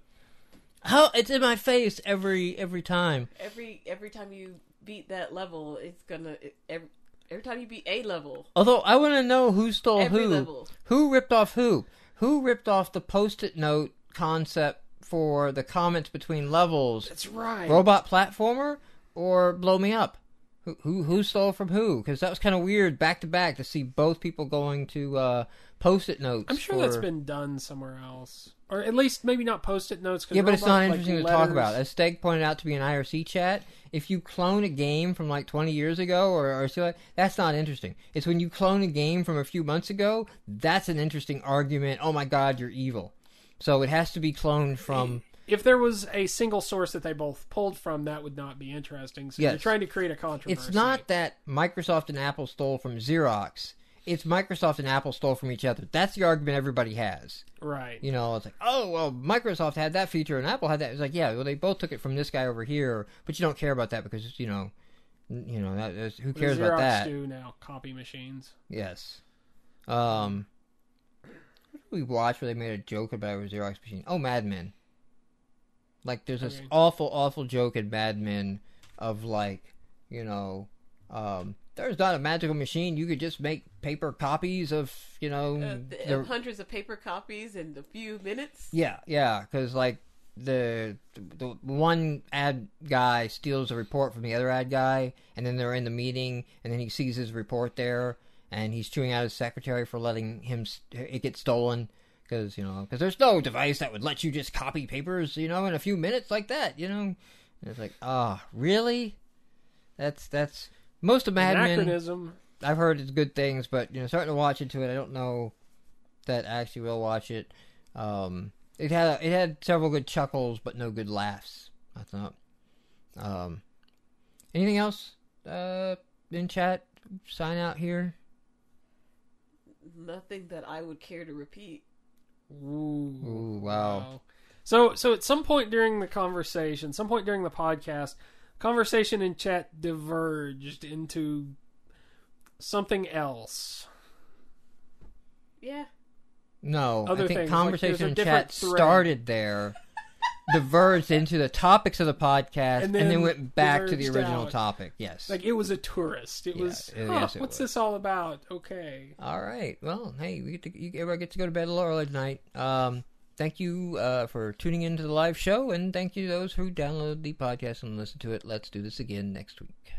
How it's in my face every time. Every time you beat that level, it's gonna every time you beat a level. Although I want to know who stole every who. Level. Who ripped off who? Who ripped off the post-it note concept for the comments between levels? That's right. Robot Platformer or Blow Me Up? Who stole from who? Because that was kind of weird back to back to see both people going to post-it notes. I'm sure that's been done somewhere else, or at least maybe not post-it notes. Yeah, but it's not interesting to talk about. As Steg pointed out to me in IRC chat, if you clone a game from like 20 years ago or so, that's not interesting. It's when you clone a game from a few months ago, that's an interesting argument. Oh my God, you're evil. So it has to be cloned from. If there was a single source that they both pulled from, that would not be interesting. So you're trying to create a controversy. It's not that Microsoft and Apple stole from Xerox. It's Microsoft and Apple stole from each other. That's the argument everybody has. Right. It's like, oh, well, Microsoft had that feature and Apple had that. It's like, yeah, well, they both took it from this guy over here, but you don't care about that because, You know, who What cares does about Xerox that? do now? Copy machines. Yes. What did we watch where they made a joke about a Xerox machine? Oh, Mad Men. Like, there's this awful joke in Mad Men of, like, you know, there's not a magical machine. You could just make paper copies of, you know... hundreds of paper copies in a few minutes? Yeah, because, like, the one ad guy steals a report from the other ad guy, and then they're in the meeting, and then he sees his report there, and he's chewing out his secretary for letting it get stolen. Because, you know, there's no device that would let you just copy papers, you know, in a few minutes like that, you know? And it's like, really? That's most of Mad Men. Anachronism. I've heard it's good things, but, you know, starting to watch into it, I don't know that I actually will watch it. It had several good chuckles, but no good laughs, I thought. Anything else in chat? Sign out here? Nothing that I would care to repeat. Ooh, wow. So at some point during the conversation, some point during the podcast, conversation in chat diverged into something else. Yeah. No, Other I think things, conversation like in different chat thread. started there, diverged into the topics of the podcast, and then went back to the diverged original out. topic. Yes. Like, it was a tourist. It was, yes, it what's was. this all about? Okay. All right. Well, hey, everybody gets to go to bed a little early tonight. Thank you for tuning into the live show, and thank you to those who download the podcast and listen to it. Let's do this again next week.